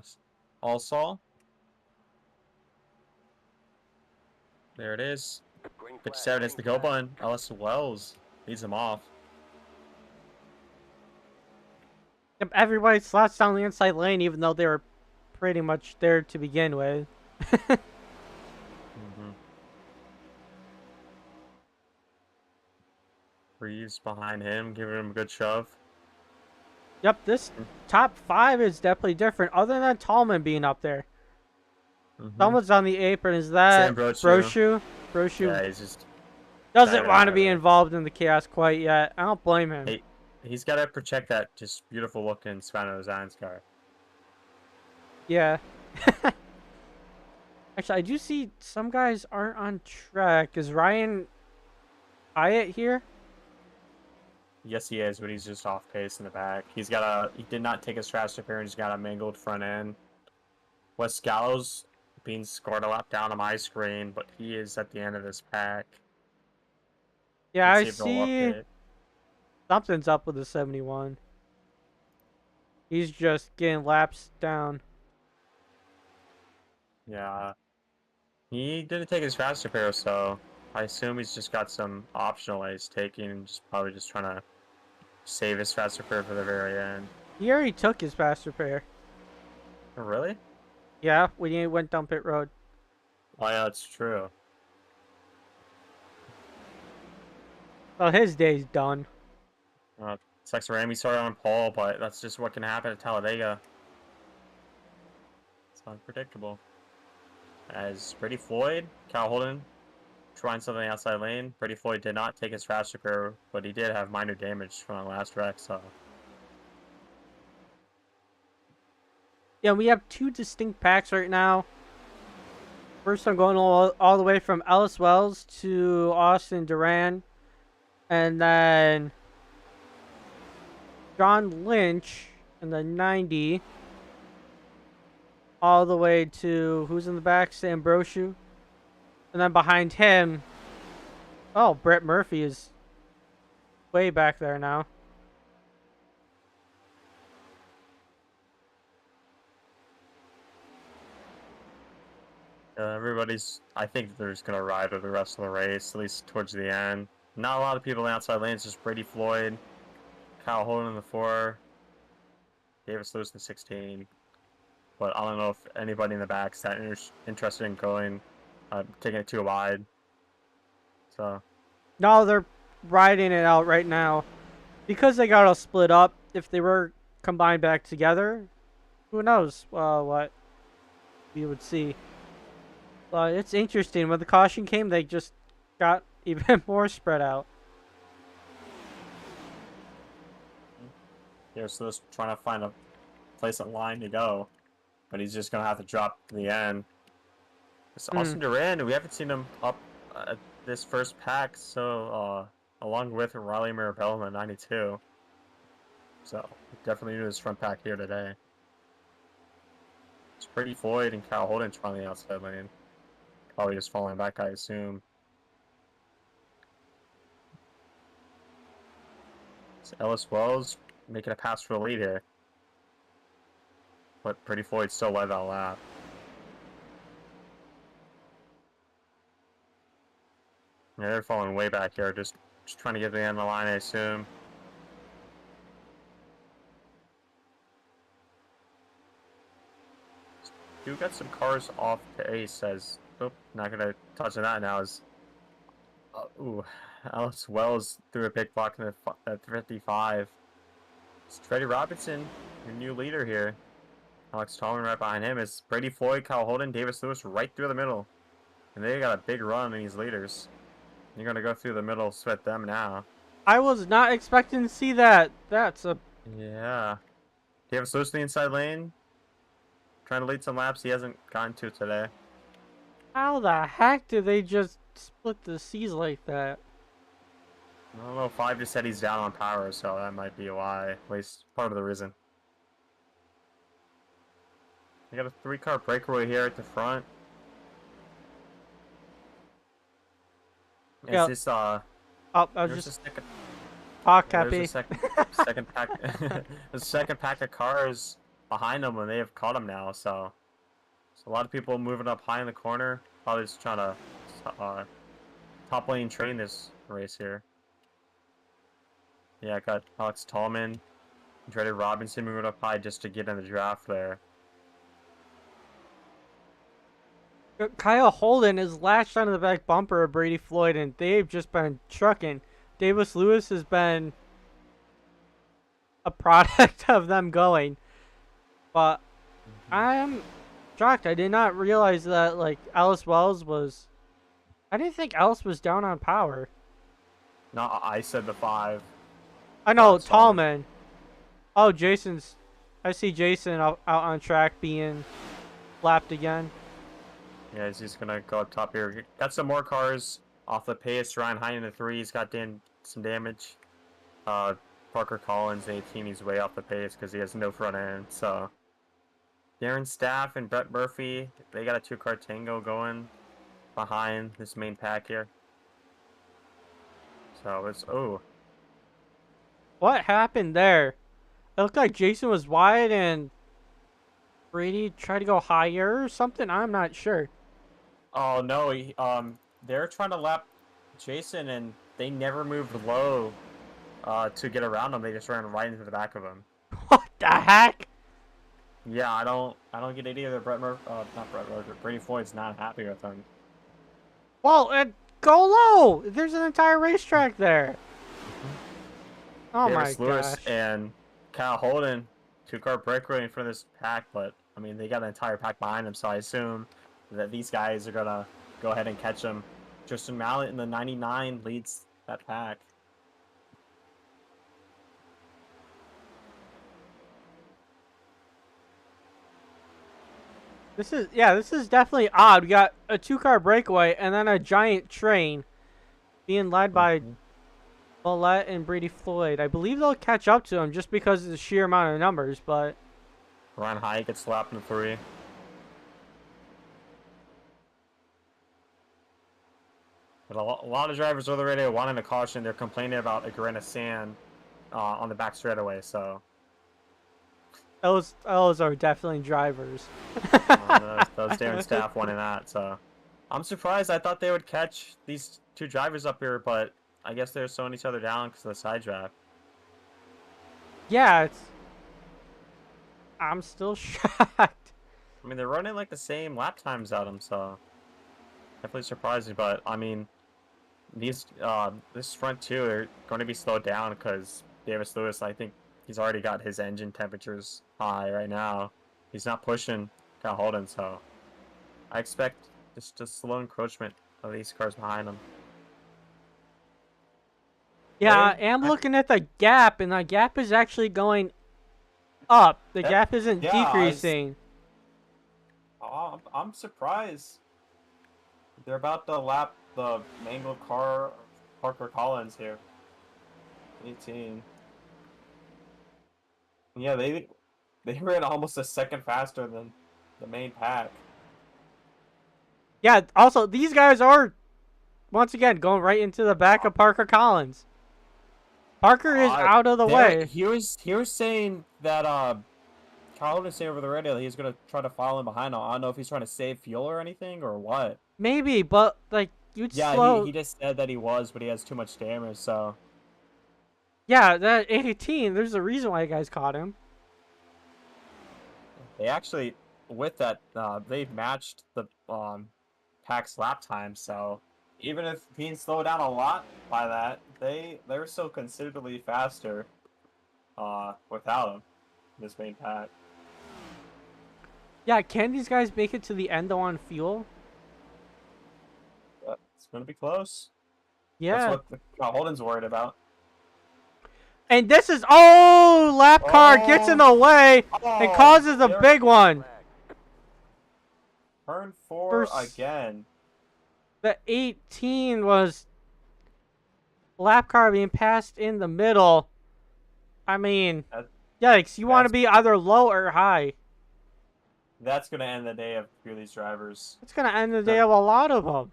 all saw. There it is. 57 is the go button. Ellis Wells leads him off. Yep, everybody slots down the inside lane, even though they were pretty much there to begin with. Mm-hmm. Reeves behind him, giving him a good shove. Yep, this top 5 is definitely different, other than Tallman being up there. Someone's on the apron. Is that Sam Brochu? Brochu Yeah, he's just doesn't want to be involved in the chaos quite yet. I don't blame him. He's got to protect that just beautiful looking Svano Zans car. Yeah. Actually, I do see some guys aren't on track. Is Ryan Hyatt here? Yes, he is, but he's just off pace in the back. He did not take his fast repair, and he's got a mangled front end. Wes Gallows being scored a lap down on my screen, but he is at the end of this pack. Yeah, I see something's up with the 71. He's just getting laps down. Yeah. He didn't take his fast repair, so I assume he's just got some optional he's taking and probably just trying to save his fast repair for the very end. He already took his fast repair. Oh, really? Yeah, when he went down pit road. Oh, yeah, that's true. Well, his day's done. Sucks for him. He started on pole, but that's just what can happen at Talladega. It's unpredictable. As Brady Floyd, Cal Holden, trying something outside lane. Brady Floyd did not take his fast repair, but he did have minor damage from the last wreck, so. Yeah, we have 2 distinct packs right now. First, I'm going all the way from Ellis Wells to Austin Duran. And then John Lynch in the 90. All the way to, who's in the back? Sam Brochu. And then behind him, oh, Brett Murphy is way back there now. I think they're just going to ride with the rest of the race, at least towards the end. Not a lot of people in the outside lanes, just Brady Floyd, Kyle Holden in the 4, Davis Lewis in the 16. But I don't know if anybody in the back is that interested in going, taking it too wide. So. No, they're riding it out right now. Because they got all split up, if they were combined back together, who knows what we would see. But it's interesting. When the caution came, they just got even more spread out. Yeah, so just trying to find a place in line to go. But he's just going to have to drop to the end. It's Austin Duran. We haven't seen him up at this first pack, so along with Riley Mirabella in the 92. So definitely new to this front pack here today. It's Brady Floyd and Kyle Holden trying the outside lane. Probably just following back, I assume. It's Ellis Wells making a pass for the lead here. But Brady Floyd still led that lap. Yeah, they're falling way back here, just trying to get to the end of the line, I assume. You got some cars off to Ace as, oh, not gonna touch on that now, as, Alice Wells threw a big block in the 55. It's Freddie Robinson, your new leader here. Alex Tallman right behind him is Brady Floyd, Kyle Holden, Davis Lewis right through the middle. And they got a big run in these leaders. You're going to go through the middle, sweat them now. I was not expecting to see that. That's a... Yeah. Davis Lewis in the inside lane. Trying to lead some laps he hasn't gotten to today. How the heck did they just split the seas like that? I don't know, 5 just said he's down on power, so that might be why. At least part of the reason. We got a 3-car breakaway here at the front. Is Yeah. this Oh, I was there's just... a second, Talk, there's Cappy. a second pack the second pack of cars behind them when they have caught him now, so a lot of people moving up high in the corner, probably just trying to top lane train this race here. Yeah, I got Alex Tallman, Dreaded Robinson moving up high just to get in the draft there. Kyle Holden is latched onto the back bumper of Brady Floyd, and they've just been trucking. Davis Lewis has been a product of them going. But I am shocked. I did not realize that, like, Alice Wells was... I didn't think Alice was down on power. No, I said the 5. I know, Alex Tallman. Tallman. Oh, Jason's... I see Jason out on track being lapped again. Yeah, he's just gonna go up top here. Got some more cars off the pace. Ryan Hine in the 3. He's got some damage. Parker Collins, 18. He's way off the pace because he has no front end. So Darren Staff and Brett Murphy, they got a 2-car tango going behind this main pack here. So it's What happened there? It looked like Jason was wide and Brady tried to go higher or something. I'm not sure. oh no, they're trying to lap Jason and they never moved low to get around him. They just ran right into the back of him. What the heck? Yeah, I don't get it either. Not Brett Murphy. Brady Floyd's not happy with him. Well, go low. There's an entire racetrack there. Oh Davis my Lewis gosh. and Kyle Holden, 2-car breakaway in front of this pack, but I mean they got an entire pack behind them, so I assume that these guys are gonna go ahead and catch them. Tristan Mallet in the 99 leads that pack. This is definitely odd. We got a 2-car breakaway and then a giant train being led by Follett and Brady Floyd. I believe they'll catch up to him just because of the sheer amount of numbers, but Ryan High gets slapped in the 3. But a lot of drivers over the radio wanting a caution. They're complaining about a grain of sand on the back straightaway, so those are definitely drivers. those Darren Staff wanting that, so I'm surprised. I thought they would catch these 2 drivers up here, but I guess they're slowing each other down because of the side draft. Yeah, I'm still shocked. I mean, they're running like the same lap times at them, so definitely surprising. But I mean, this front 2 are going to be slowed down because Davis Lewis, I think he's already got his engine temperatures high right now. He's not pushing Kyle Holden, so I expect just a slow encroachment of these cars behind him. Yeah, I am looking at the gap, and the gap is actually going up. The gap isn't decreasing. I'm surprised. They're about to lap the mangled car of Parker Collins here. 18. Yeah, they ran almost a second faster than the main pack. Yeah, also, these guys are, once again, going right into the back of Parker Collins. Parker is out of the way. He was saying that Kyle Holden saying over the radio that he's gonna try to follow him behind. I don't know if he's trying to save fuel or anything or what. Maybe, but like you'd slow. Yeah, he just said that he was, but he has too much damage, so. Yeah, that 18. There's a reason why you guys caught him. They actually, with that, they matched the pack's lap time, so even if being slowed down a lot by that, they're still considerably faster without him, this main pack. Yeah, can these guys make it to the end on fuel? It's gonna be close. Yeah. That's what Holden's worried about. And this is, oh, lap car gets in the way and Oh, causes a there- big one. Turn 4 First- again. The 18 was lap car being passed in the middle. I mean, yikes, you want to be either low or high. That's gonna end the day of a few of these drivers. It's going to end the day of a lot of them.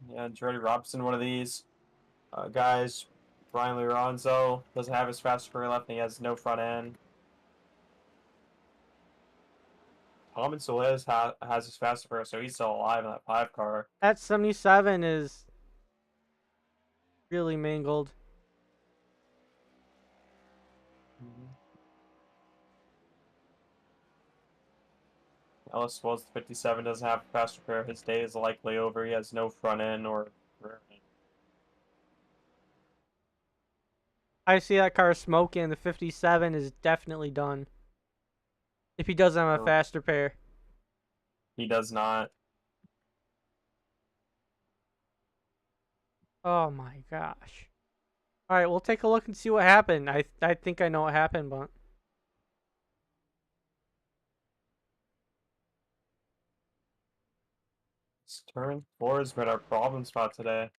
Yeah, Jordy Robinson, one of these guys. Brian Lorenzo doesn't have his fastest rear left, and he has no front end. Tom Solis has his fastest rear, so he's still alive in that 5 car. That 77 is really mangled. Ellis Wells, 57, doesn't have a fast repair. His day is likely over. He has no front end or rear end. I see that car smoking. The 57 is definitely done. If he doesn't have a fast repair. He does not. Oh my gosh. Alright, we'll take a look and see what happened. I think I know what happened, but... Turn 4 has been our problem spot today.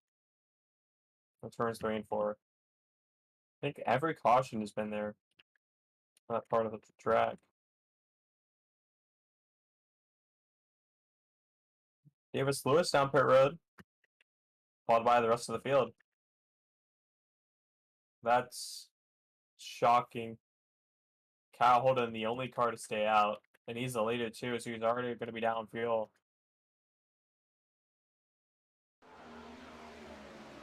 The turns 3 and 4. I think every caution has been there. That part of the track. Davis Lewis down pit road, followed by the rest of the field. That's shocking. Kyle Holden, the only car to stay out, and he's the leader too, so he's already going to be down fuel.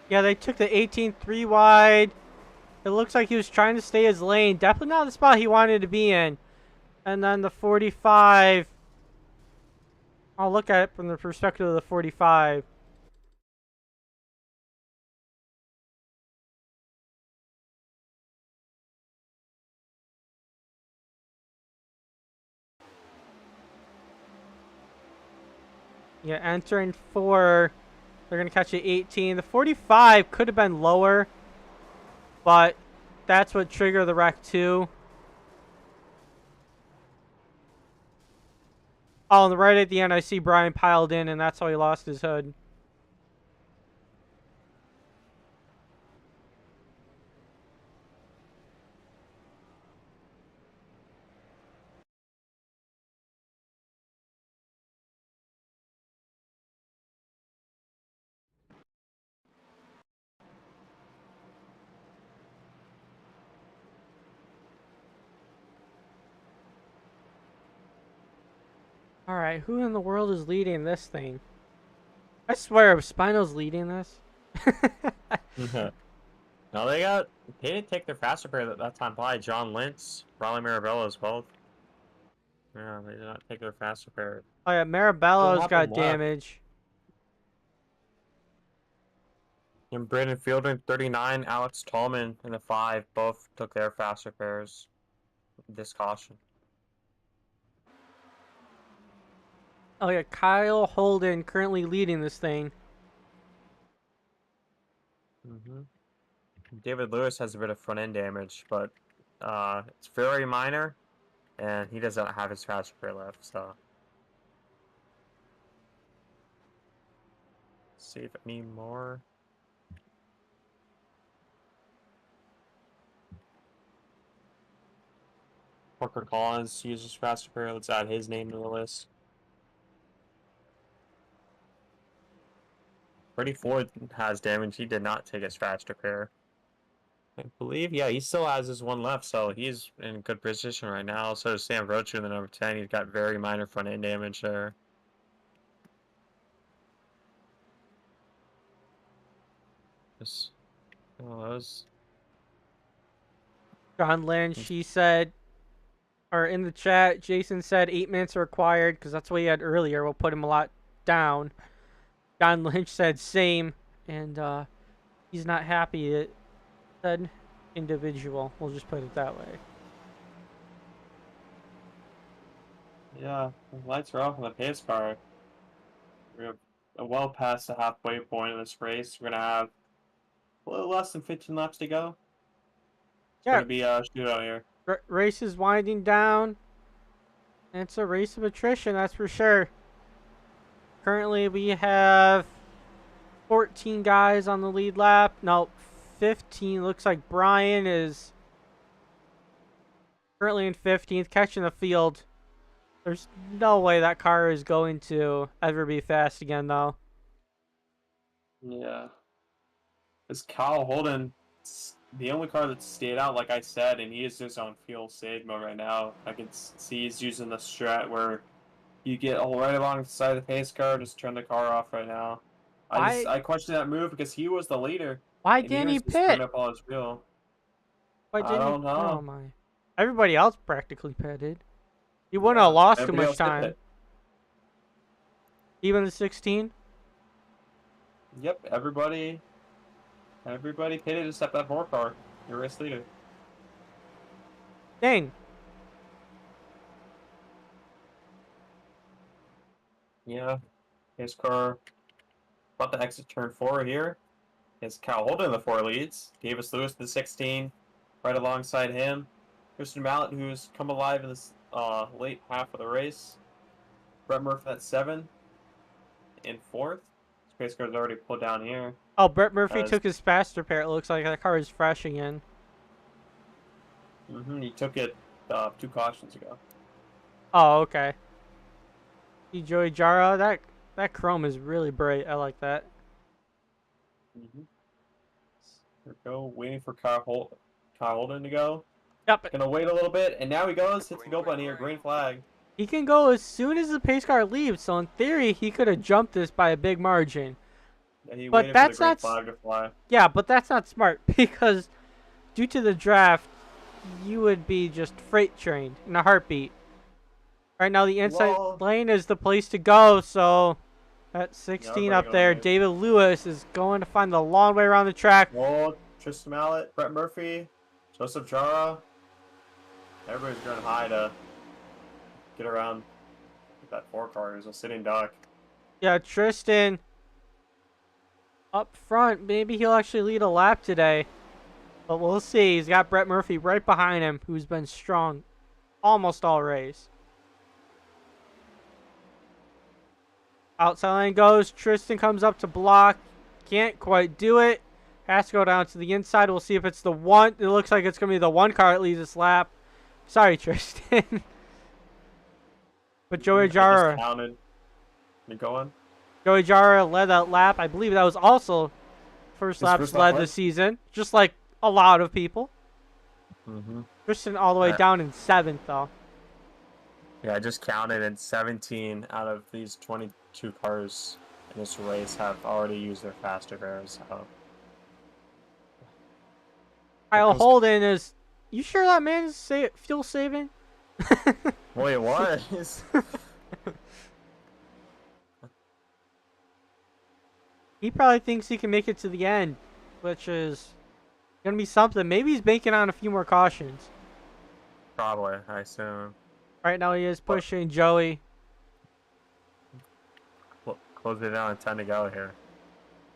Yeah, they took the 18 3 wide. It looks like he was trying to stay his lane. Definitely not the spot he wanted to be in. And then the 45. I'll look at it from the perspective of the 45. Yeah, entering 4. They're going to catch the 18. The 45 could have been lower. But that's what triggered the wreck too. Oh, and right at the end, I see Brian piled in, and that's how he lost his hood. Alright, who in the world is leading this thing? I swear, Spino's leading this. No, they didn't take their fast repair that time by John Lentz, Raleigh Marabella as well. Yeah, they did not take their fast repair. Oh yeah, Marabello's What got happened left? damage. And Brandon Fielder, 39, Alex Tallman in the 5, both took their fast repairs. This caution. Oh yeah, Kyle Holden currently leading this thing. David Lewis has a bit of front end damage, but it's very minor, and he doesn't have his fast repair left, so. Let's see if any more. Parker Collins uses fast repair. Let's add his name to the list. Freddie Ford has damage. He did not take his fast repair. I believe, yeah, he still has his one left, so he's in good position right now. So does Sam Roach in the number 10. He's got very minor front end damage there. Just those. John Lynch, he said, or in the chat, Jason said 8 minutes are required because that's what he had earlier. We'll put him a lot down. John Lynch said same, and he's not happy. It said individual. We'll just put it that way. Yeah, the lights are off on the pace car. We're well past the halfway point of this race. We're gonna have a little less than 15 laps to go. It's Yeah, gonna be a shootout here. race is winding down. And it's a race of attrition, that's for sure. Currently, we have 14 guys on the lead lap. No, 15. Looks like Brian is currently in 15th, catching the field. There's no way that car is going to ever be fast again, though. Yeah. It's Kyle Holden, the only car that stayed out, like I said, and he is just on fuel save mode right now. I can see he's using the strat where you get right alongside the pace car, just turn the car off right now. Why? I question that move because he was the leader, Why and he didn't he was just burning pit? up all his fuel. Why I didn't he? don't Oh know. my! Everybody else practically pitted. He wouldn't Yeah, have lost too everybody much else did time. pit. Even the 16. Yep, everybody pitted except that 4 car. Your race leader. Dang. Yeah, his car about to exit turn 4 here. Is Cal Holden in the 4 leads. Davis Lewis in the 16, right alongside him. Christian Mallet, who's come alive in this late half of the race. Brett Murphy at 7 in 4th. Space car's already pulled down here. Oh, Brett Murphy As took his faster pair. It looks like that car is fresh again. he took it 2 cautions ago. Oh, okay. See Joey Jara. That chrome is really bright. I like that. Here we go, waiting for Kyle Holden to go. Yep. Gonna wait a little bit, and now he goes. Hits the go button here. Green flag. He can go as soon as the pace car leaves. So in theory, he could have jumped this by a big margin. Yeah, he But waited that's for the green not flag to fly. Yeah, but that's not smart because due to the draft, you would be just freight trained in a heartbeat. Right now, the inside lane is the place to go. So at 16 up there, David Lewis is going to find the long way around the track. Whoa, Tristan Mallet, Brett Murphy, Joseph Jara. Everybody's going high to get around that 4 car. There's a sitting duck. Yeah, Tristan up front. Maybe he'll actually lead a lap today. But we'll see. He's got Brett Murphy right behind him, who's been strong almost all race. Outside lane goes. Tristan comes up to block. Can't quite do it. Has to go down to the inside. We'll see if it's the one. It looks like it's going to be the 1 car that leads this lap. Sorry, Tristan. But Joey Jara. Counted. You going? Joey Jara led that lap. I believe that was also first laps led this season. Just like a lot of people. Tristan all the way down in 7th, though. Yeah, I just counted, and 17 out of these 22 cars in this race have already used their faster pairs. So. Kyle Holden is... You sure that man is fuel saving? Well, it was. He probably thinks he can make it to the end, which is going to be something. Maybe he's banking on a few more cautions. Probably, I assume. Right now he is pushing Joey. Close it down, 10 to go here.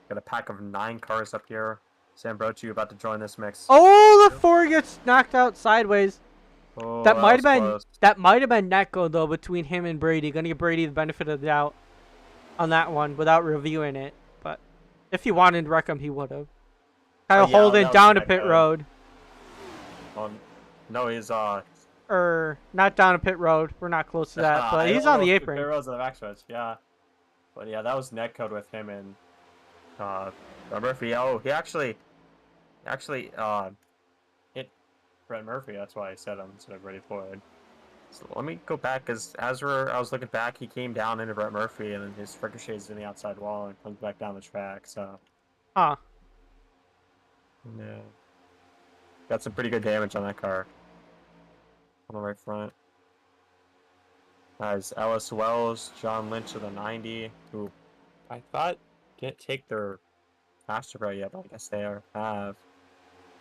Got a pack of 9 cars up here. Sambrochi about to join this mix. Oh, the 4 gets knocked out sideways. Oh, that might have been close. That might have been netco though between him and Brady. Gonna give Brady the benefit of the doubt on that one without reviewing it. But if he wanted to wreck him, he would have. Kyle Holden down to pit road. No, he's Or not down to pit road. We're not close to that, but he's on the apron. Pit road's on the back switch, yeah. But yeah, that was netcode with him and Murphy. Oh, he actually hit Brett Murphy. That's why I said him instead of Brady Floyd. So let me go back, because I was looking back, he came down into Brett Murphy, and then his ricochets in the outside wall and comes back down the track. So. Huh. Yeah. Got some pretty good damage on that car. On the right front. As Ellis Wells, John Lynch of the 90, who I thought didn't take their master pro yet, but I guess they have.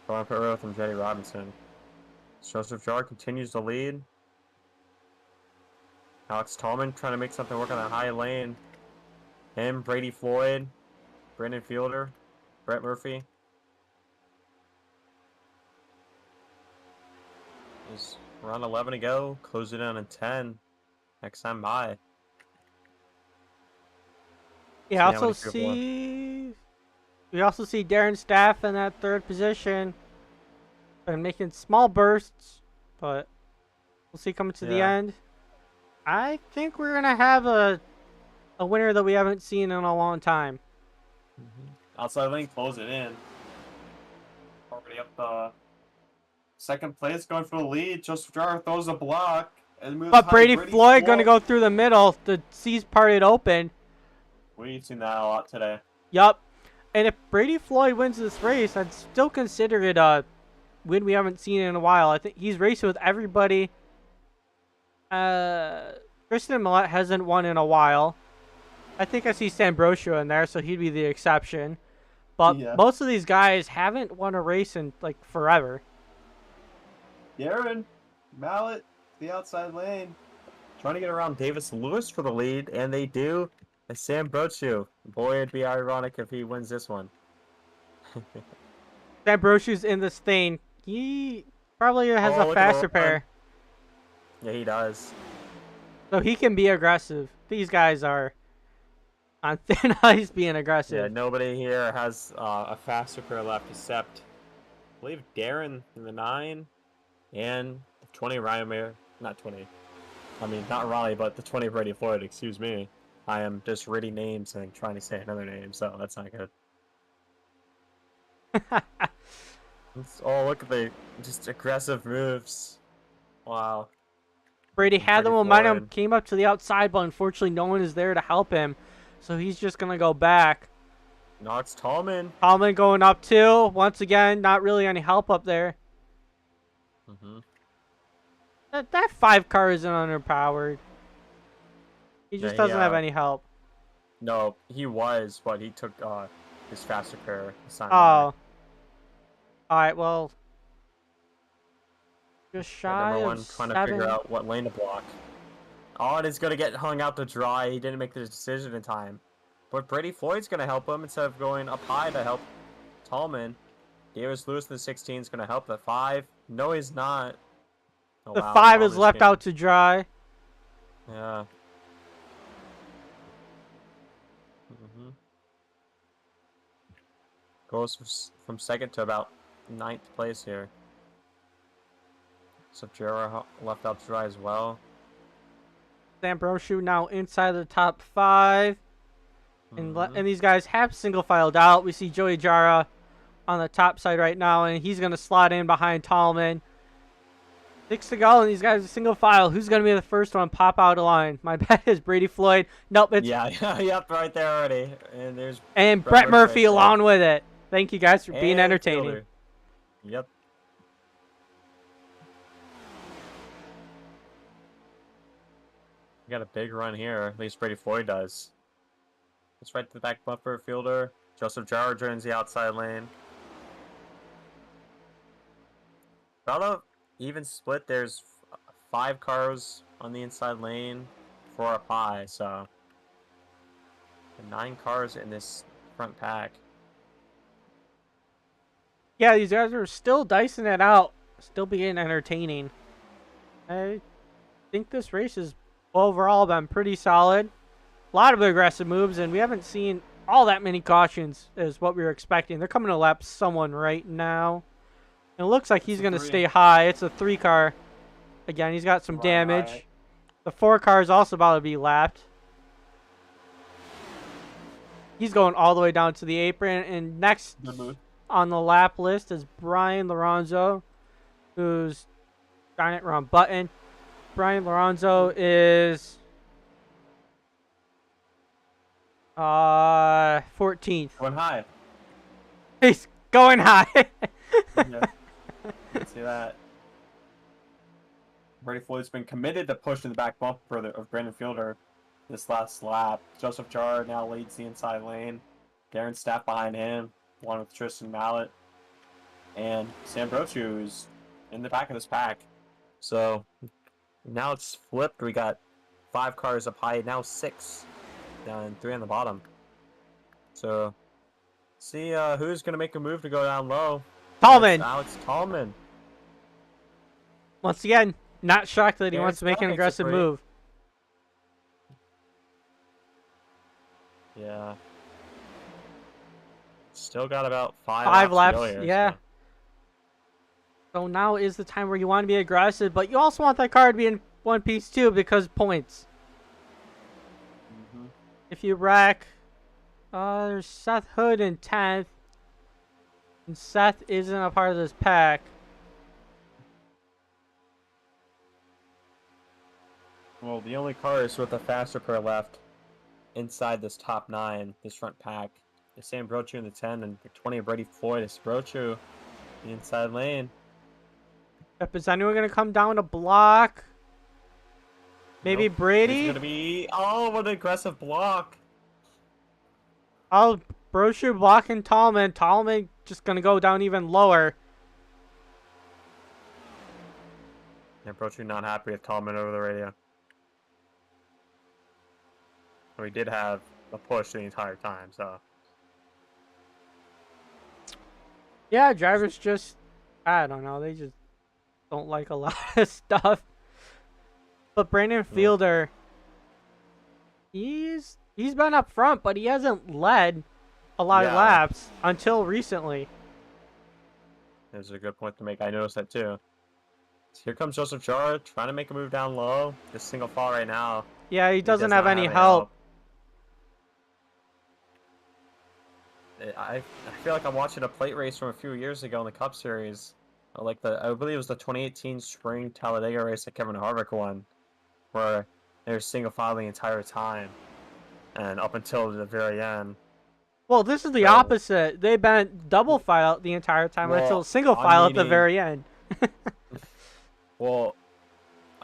Going pit road from Jetty Robinson. Joseph Jar continues to lead. Alex Tallman trying to make something work on that high lane. Him, Brady Floyd, Brandon Fielder, Brett Murphy. There's around 11 to go. Close it down in 10. Next time by. We also see Darren Staff in that third position. And making small bursts, but we'll see coming to the end. I think we're gonna have a winner that we haven't seen in a long time. Outside lane, close it in. Already up the second place, going for the lead. Joseph Jar throws a block. And moves But high. Brady Floyd gonna go through the middle. The C's parted open. We've seen that a lot today. Yup. And if Brady Floyd wins this race, I'd still consider it a win we haven't seen in a while. I think he's racing with everybody. Tristan Millette hasn't won in a while. I think I see Sambrosio in there, so he'd be the exception. But most of these guys haven't won a race in like forever. Darren, Mallet, the outside lane. Trying to get around Davis Lewis for the lead, and they do. And Sam Brochu. Boy, it'd be ironic if he wins this one. Sambrosio's in this thing. He probably has a faster pair. Yeah, he does. So he can be aggressive. These guys are on thin ice being aggressive. Yeah, nobody here has a faster pair left except, I believe, Darren in the 9 and 20 Ryan Mayer. Not 20. I mean, not Raleigh, but the 20 Brady Floyd, excuse me. I am just reading names and trying to say another name, so that's not good. Oh, look at the just aggressive moves. Wow. Brady had the momentum, came up to the outside, but unfortunately no one is there to help him. So he's just going to go back. Knox Tallman. Tallman going up too. Once again, not really any help up there. That 5 car isn't underpowered. He just doesn't have any help. No, he was, but he took his faster pair. Oh. Alright, well. Just shy number of 1 trying 7. to figure out what lane to block. Oh, and it's going to get hung out to dry. He didn't make the decision in time. But Brady Floyd's going to help him instead of going up high to help Tallman. Davis Lewis in the 16 is going to help the 5. No, he's not. Oh, the wow, 5 is left out to dry. Yeah. Goes from second to about 9th place here. So Jera left out to dry as well. Sambrosio now inside the top 5. And these guys have single filed out. We see Joey Jara on the top side right now, and he's going to slot in behind Tallman. 6 to go, and these guys are single file. Who's going to be the first one pop out of line? My bet is Brady Floyd. Nope, it's... Yep, right there already. And Brett Murphy along with it. Thank you guys for being entertaining. Fielder. Yep. We got a big run here. At least Brady Floyd does. It's right to the back bumper fielder. Joseph Jar joins the outside lane. About even split. There's 5 cars on the inside lane, 4 up high. So 9 cars in this front pack. Yeah, these guys are still dicing it out. Still being entertaining. I think this race has overall been pretty solid. A lot of aggressive moves, and we haven't seen all that many cautions as what we were expecting. They're coming to lap someone right now. And it looks like he's going to stay high. It's a 3 car. Again, he's got some damage. Right. The 4 car is also about to be lapped. He's going all the way down to the apron. And next on the lap list is Brian Lorenzo, who's darn it, wrong button. Brian Lorenzo is 14th. Going high. He's going high. Yeah. Let's see that. Brady Floyd's been committed to push to the back bumper of Brandon Fielder this last lap. Joseph Jar now leads the inside lane. Darren Staff behind him, along with Tristan Mallet. And Sam Brochu is in the back of this pack. So now it's flipped. We got 5 cars up high, now 6 down and 3 on the bottom. So see who's gonna make a move to go down low. Tallman. That's Alex Tallman. Once again, not shocked that he Aaron wants to make an Scott makes it aggressive free. move. Yeah. Still got about 5 5 laps to laps, go here, yeah. So now is the time where you want to be aggressive, but you also want that car to be in one piece too, because points. If you wreck, there's Seth Hood in 10th, and Seth isn't a part of this pack. Well, the only cars with a faster car left inside this top 9, this front pack, is Sam Brochu in the 10 and 20 Brady Floyd. It's Brochu, the inside lane. Yep, is anyone going to come down to block? Maybe Nope. Brady? It's gonna be what an aggressive block. Oh, Brochu blocking Tallman. Tallman just going to go down even lower. Yeah, Brochu not happy with Tallman over the radio. We did have a push the entire time, so. Yeah, drivers just, I don't know, they just don't like a lot of stuff. But Brandon Fielder, he's been up front, but he hasn't led a lot of laps until recently. There's a good point to make. I noticed that too. So here comes Joseph Jara trying to make a move down low. Just single file right now. Yeah, he doesn't does have not any help. I feel like I'm watching a plate race from a few years ago in the Cup Series. Like I believe it was the 2018 Spring Talladega race that Kevin Harvick won, where they were single file the entire time, and up until the very end. Well, this is the opposite. They've been double file the entire time until single file at the very end. Well,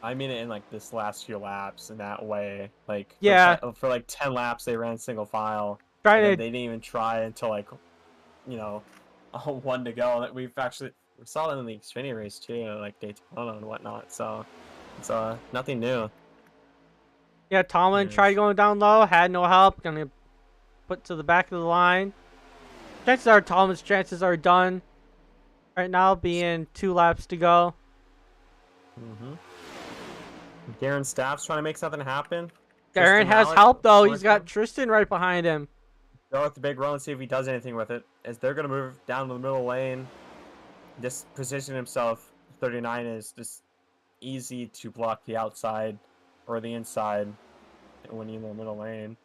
I mean it in like this last few laps in that way. Like for like 10 laps they ran single file. They didn't even try until like, one to go. We saw it in the Xfinity race too, like Daytona and whatnot. So it's nothing new. Yeah, Tallman tried going down low, had no help. Gonna put to the back of the line. Chances are Tallman's chances are done. Right now, being 2 laps to go. Darren Staff's trying to make something happen. Darren has help though. He's got Tristan right behind him. Go with the big run and see if he does anything with it. As they're going to move down to the middle lane. Just position himself. 39 is just easy to block the outside or the inside when you're in the middle lane.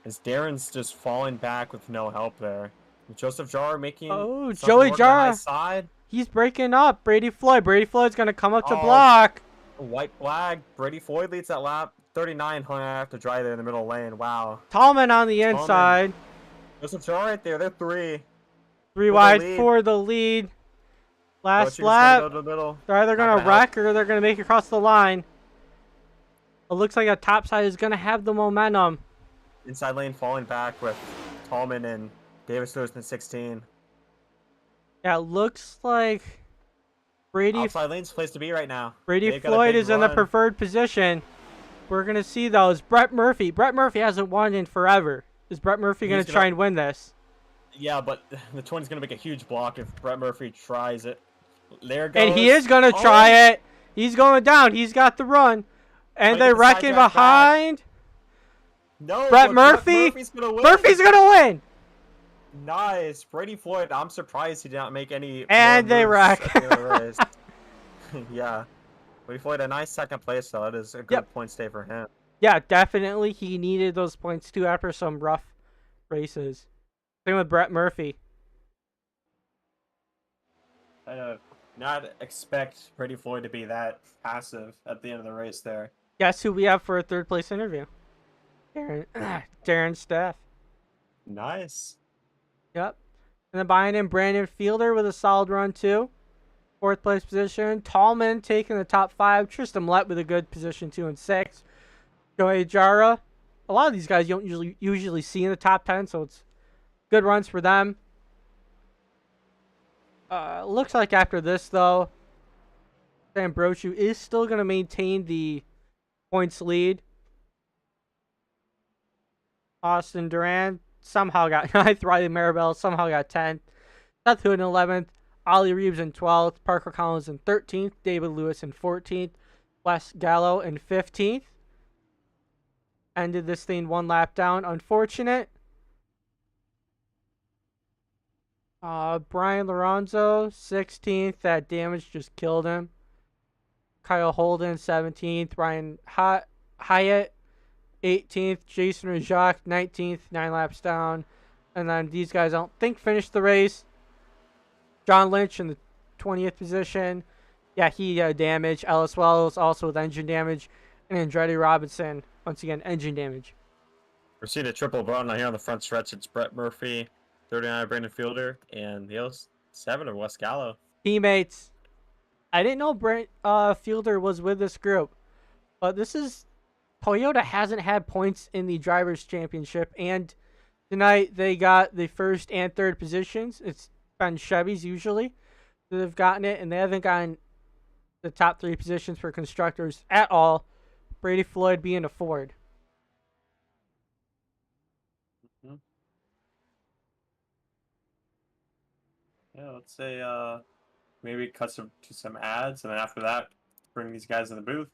As Darren's just falling back with no help there. Joseph Jara making Joey Jara. Side. He's breaking up. Brady Floyd. Brady Floyd's going to come up to block. White flag. Brady Floyd leads that lap. 39 hung out to dry there in the middle lane. Wow. Tallman on the inside. Joseph Jara right there. They're 3. 3 wide for the lead. Last lap. They're either going to wreck or they're going to make it across the line. It looks like a top side is going to have the momentum. Inside lane falling back with Tallman and Davis Lewis in 16. Yeah, it looks like Brady. Outside lane's the place to be right now. Brady Floyd is in the preferred position. We're going to see those. Brett Murphy. Brett Murphy hasn't won in forever. Is Brett Murphy going to try and win this? Yeah, but the 20's going to make a huge block if Brett Murphy tries it. There goes. And he is going to try it. He's going down. He's got the run. And they're wrecking behind. No, Brett Murphy. Murphy's going to win. Murphy's going to win. Nice. Brady Floyd, I'm surprised he did not make any. And they wreck. Yeah. Brady Floyd, a nice second place, though. That is a good point stay for him. Yeah, definitely. He needed those points, too, after some rough races. Same with Brett Murphy. I not expect Brady Floyd to be that passive at the end of the race there. Guess who we have for a 3rd place interview? Darren Staff. Nice. Yep. And then behind him, Brandon Fielder with a solid run, too. 4th place position. Tallman taking the top 5. Tristan Lett with a good position, 2 and 6. Joey Jara. A lot of these guys you don't usually see in the top 10, so it's good runs for them. Looks like after this, though, Sam Brochu is still going to maintain the points lead. Austin Duran somehow got 9th. Riley Maribel somehow got 10th. Seth Hood in 11th. Ollie Reeves in 12th. Parker Collins in 13th. David Lewis in 14th. Wes Gallo in 15th. Ended this thing 1 lap down. Unfortunate. Brian Lorenzo, 16th. That damage just killed him. Kyle Holden, 17th. Ryan Hyatt, 18th. Jason Rajak, 19th. 9 laps down. And then these guys I don't think finished the race. John Lynch in the 20th position. Yeah, he damage. Ellis Wells also with engine damage. And Andretti Robinson, once again, engine damage. We're seeing a triple run here on the front stretch. It's Brett Murphy, 39 Brandon Fielder, and the 07 of Wes Gallo. Teammates. I didn't know Brent Fielder was with this group. But this is... Toyota hasn't had points in the Drivers' Championship. And tonight they got the first and third positions. It's been Chevys usually that have gotten it. And they haven't gotten the top 3 positions for constructors at all. Brady Floyd being a Ford. Yeah, let's say maybe cut to some ads, and then after that, bring these guys in the booth.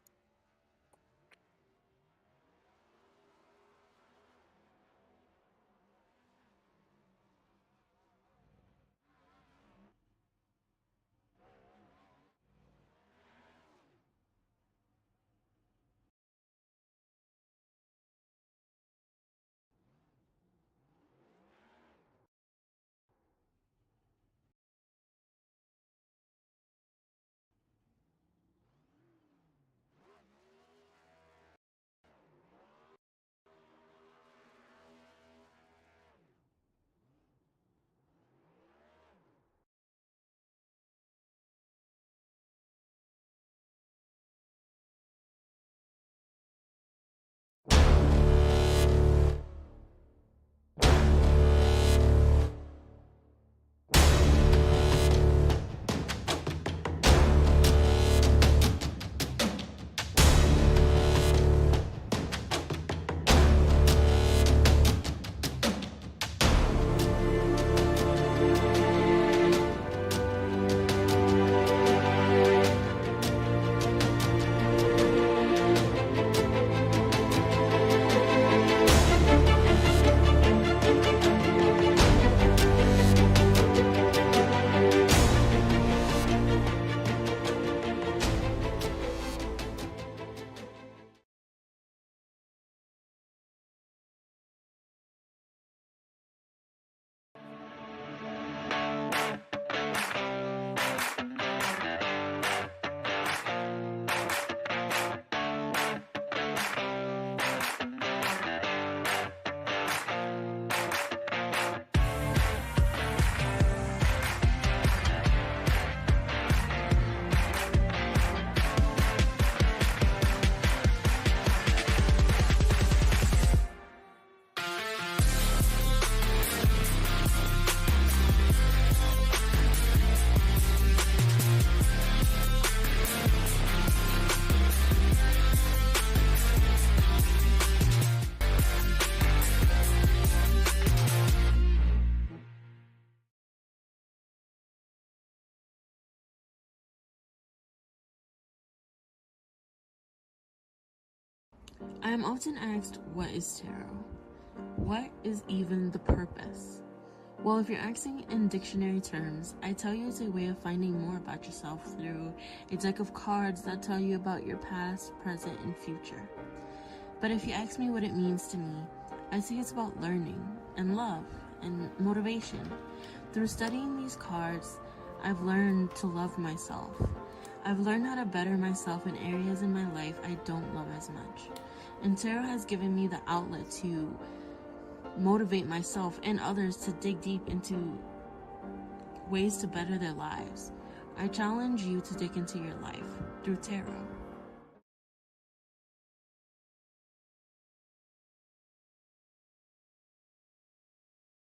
I am often asked, what is tarot? What is even the purpose? Well, if you're asking in dictionary terms, I tell you it's a way of finding more about yourself through a deck of cards that tell you about your past, present, and future. But if you ask me what it means to me, I say it's about learning and love and motivation. Through studying these cards, I've learned to love myself. I've learned how to better myself in areas in my life I don't love as much. And tarot has given me the outlet to motivate myself and others to dig deep into ways to better their lives. I challenge you to dig into your life through tarot.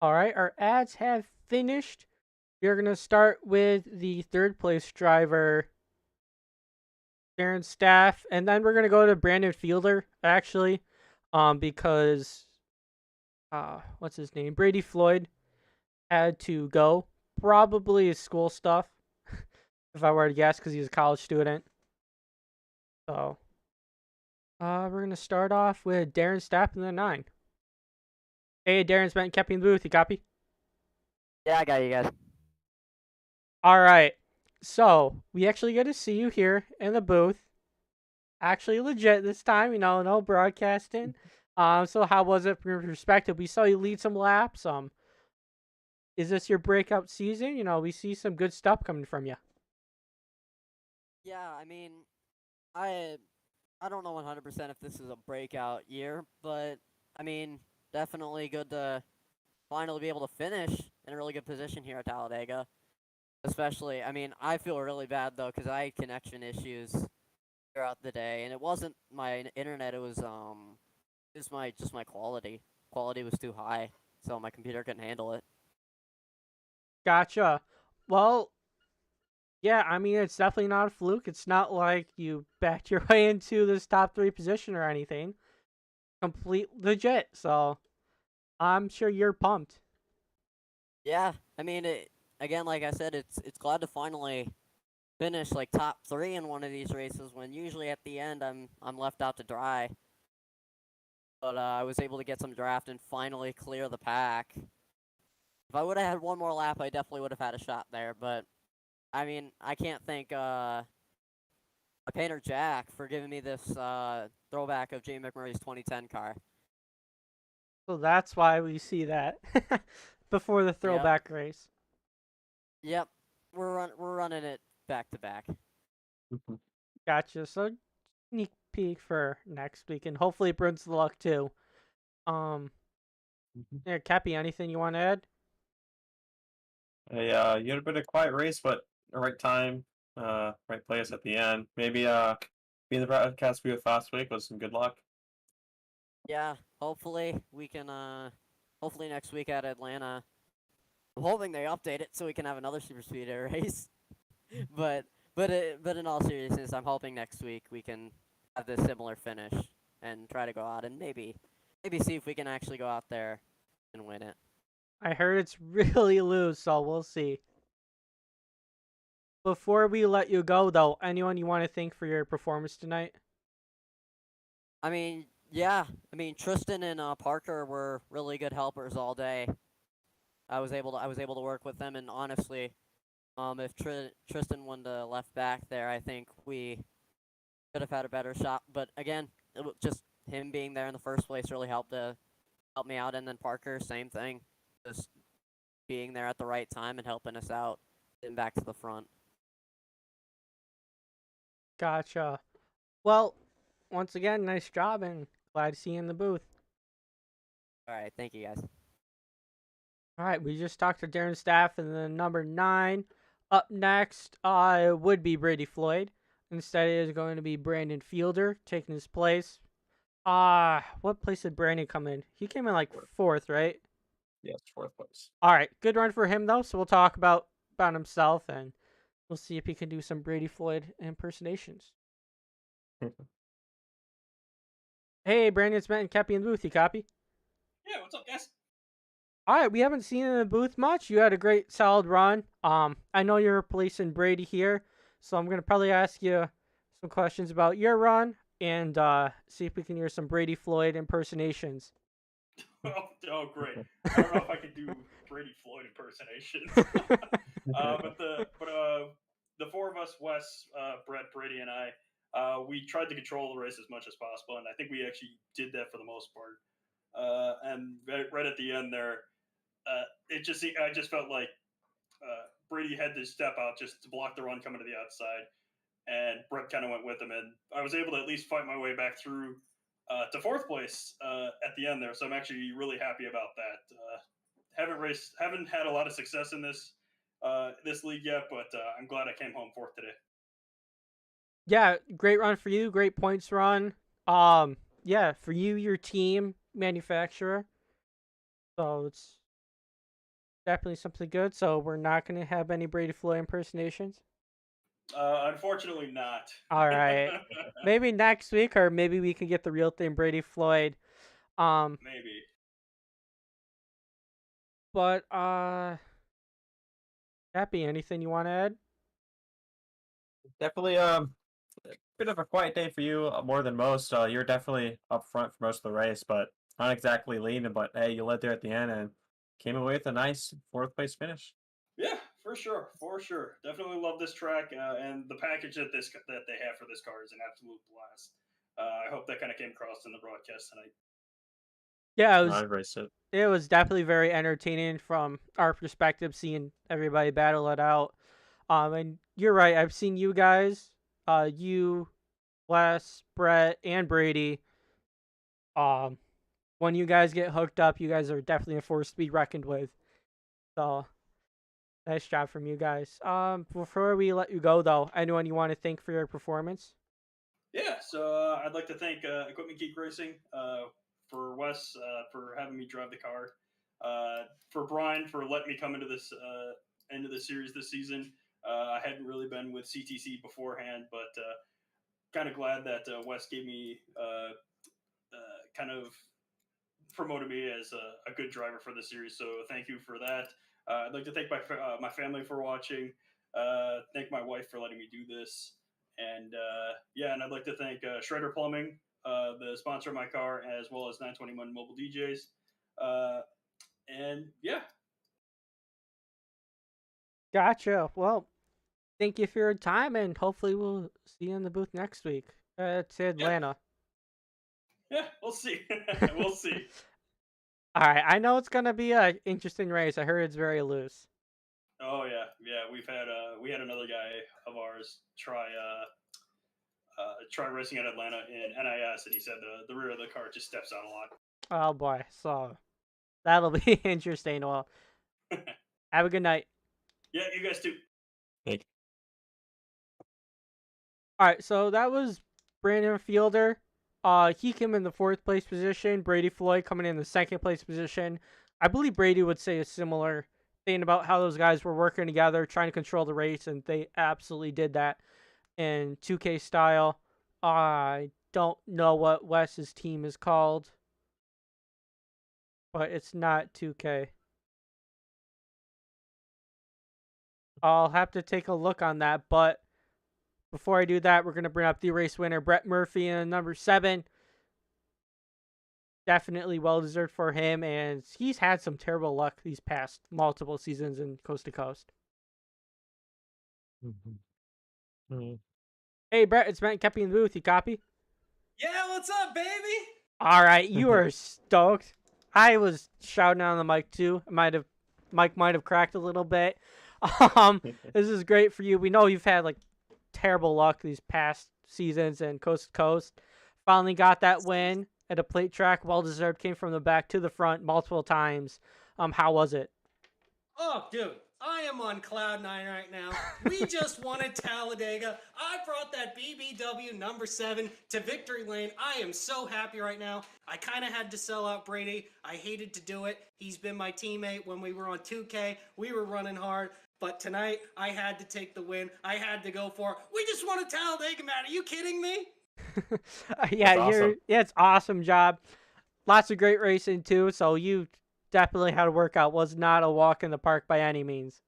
All right, our ads have finished. We're going to start with the third place driver, Darren Staff, and then we're gonna go to Brandon Fielder actually, because what's his name? Brady Floyd had to go. Probably his school stuff, if I were to guess, because he's a college student. So, we're gonna start off with Darren Stapp in the 9. Hey, Darren's been kept in the booth. You copy? Yeah, I got you guys. All right. So we actually get to see you here in the booth. Actually, legit this time. No broadcasting. So how was it from your perspective? We saw you lead some laps. Is this your breakout season? We see some good stuff coming from you. Yeah, I mean, I don't know 100% if this is a breakout year, but I mean, definitely good to finally be able to finish in a really good position here at Talladega. Especially, I mean, I feel really bad though because I had connection issues throughout the day, and it wasn't my internet. It was just my quality. Quality was too high, so my computer couldn't handle it. Gotcha. Well, yeah, I mean, it's definitely not a fluke. It's not like you backed your way into this top 3 position or anything. Complete legit. So I'm sure you're pumped. Yeah, I mean, again, like I said, it's glad to finally finish like top 3 in one of these races when usually at the end I'm left out to dry. But I was able to get some draft and finally clear the pack. If I would have had one more lap, I definitely would have had a shot there. But I mean, I can't thank my painter Jack for giving me this throwback of Jamie McMurray's 2010 car. So that's why we see that before the throwback race. Yep, we're running it back to back. Gotcha. So sneak peek for next week, and hopefully it brings the luck too. Yeah, Cappy, anything you want to add? You had a bit of quiet race, but the right time, right place at the end. Maybe being the broadcast we with last week was some good luck. Yeah, hopefully we can. Hopefully next week at Atlanta. I'm hoping they update it so we can have another super speedway race. but in all seriousness, I'm hoping next week we can have this similar finish and try to go out and maybe see if we can actually go out there and win it. I heard it's really loose, so we'll see. Before we let you go, though, anyone you want to thank for your performance tonight? I mean, yeah. I mean, Tristan and Parker were really good helpers all day. I was able to work with them, and honestly, if Tristan won the left back there, I think we could have had a better shot. But again, just him being there in the first place really helped me out, and then Parker, same thing, just being there at the right time and helping us out, getting back to the front. Gotcha. Well, once again, nice job, and glad to see you in the booth. All right, thank you guys. All right, we just talked to Darren Staff and then number 9. Up next, would be Brady Floyd. Instead, it is going to be Brandon Fielder taking his place. What place did Brandon come in? He came in like 4th, right? Yes, 4th place. All right, good run for him though. So we'll talk about himself, and we'll see if he can do some Brady Floyd impersonations. Hey, Brandon, it's Matt and Cappy in the booth. You copy? Yeah, what's up, guys? All right, we haven't seen you in the booth much. You had a great, solid run. I know you're replacing Brady here, so I'm gonna probably ask you some questions about your run and see if we can hear some Brady Floyd impersonations. Oh, great! I don't know if I can do Brady Floyd impersonations. But the 4 of us, Wes, Brett, Brady, and I, we tried to control the race as much as possible, and I think we actually did that for the most part. And right at the end there, I just felt like Brady had to step out just to block the run coming to the outside, and Brett kind of went with him, and I was able to at least fight my way back through to 4th place at the end there. So I'm actually really happy about that. Haven't had a lot of success in this league yet, but I'm glad I came home 4th today. Yeah, great run for you. Great points run. Yeah, for you, your team, manufacturer. So it's definitely something good. So we're not going to have any Brady Floyd impersonations. Unfortunately, not. All right. Maybe next week, or maybe we can get the real thing, Brady Floyd. Maybe. But Happy, anything you want to add? Definitely bit of a quiet day for you, more than most. You're definitely up front for most of the race, but not exactly leading. But hey, you led there at the end and came away with a nice fourth place finish. Yeah, for sure. Definitely love this track, and the package that they have for this car is an absolute blast. I hope that kind of came across in the broadcast tonight. Yeah, I raced it. it was definitely very entertaining from our perspective, seeing everybody battle it out. And you're right. I've seen you guys, you, Wes, Brett, and Brady. When you guys get hooked up, you guys are definitely a force to be reckoned with. So, nice job from you guys. Before we let you go, though, anyone you want to thank for your performance? Yeah, so I'd like to thank Equipment Geek Racing for Wes for having me drive the car, for Brian for letting me come into this series this season. I hadn't really been with CTC beforehand, but kind of glad that Wes gave me kind of promoted me as a good driver for the series. So thank you for that. I'd like to thank my family for watching. Thank my wife for letting me do this. And yeah, and I'd like to thank Shredder Plumbing, the sponsor of my car, as well as 921 Mobile DJs. And yeah. Gotcha. Well, thank you for your time, and hopefully we'll see you in the booth next week. It's Atlanta. Yeah, we'll see. We'll see. All right, I know it's gonna be an interesting race. I heard it's very loose. Oh yeah. We had another guy of ours try racing at Atlanta in NIS, and he said the rear of the car just steps out a lot. Oh boy, so that'll be interesting. Well, have a good night. Yeah, you guys too. Thank All right, so that was Brandon Fielder. He came in the 4th place position. Brady Floyd coming in the 2nd place position. I believe Brady would say a similar thing about how those guys were working together, trying to control the race, and they absolutely did that in 2K style. I don't know what Wes's team is called, but it's not 2K. I'll have to take a look on that, but before I do that, we're going to bring up the race winner, Brett Murphy, in number 7. Definitely well-deserved for him, and he's had some terrible luck these past multiple seasons in Coast to Coast. Hey, Brett, it's Matt Kepi in the booth. You copy? Yeah, what's up, baby? All right, you are stoked. I was shouting on the mic, too. Mike might have cracked a little bit. This is great for you. We know you've had, terrible luck these past seasons in Coast to Coast. Finally got that win at a plate track. Well-deserved. Came from the back to the front multiple times. How was it? Oh, dude, I am on cloud 9 right now. We just won at Talladega. I brought that BBW number 7 to victory lane. I am so happy right now. I kind of had to sell out Brady. I hated to do it. He's been my teammate when we were on 2K. We were running hard. But tonight, I had to take the win. I had to go for it. We just won a Talladega, man. Are you kidding me? Yeah, awesome. it's awesome job. Lots of great racing too. So you definitely had a workout. Was not a walk in the park by any means.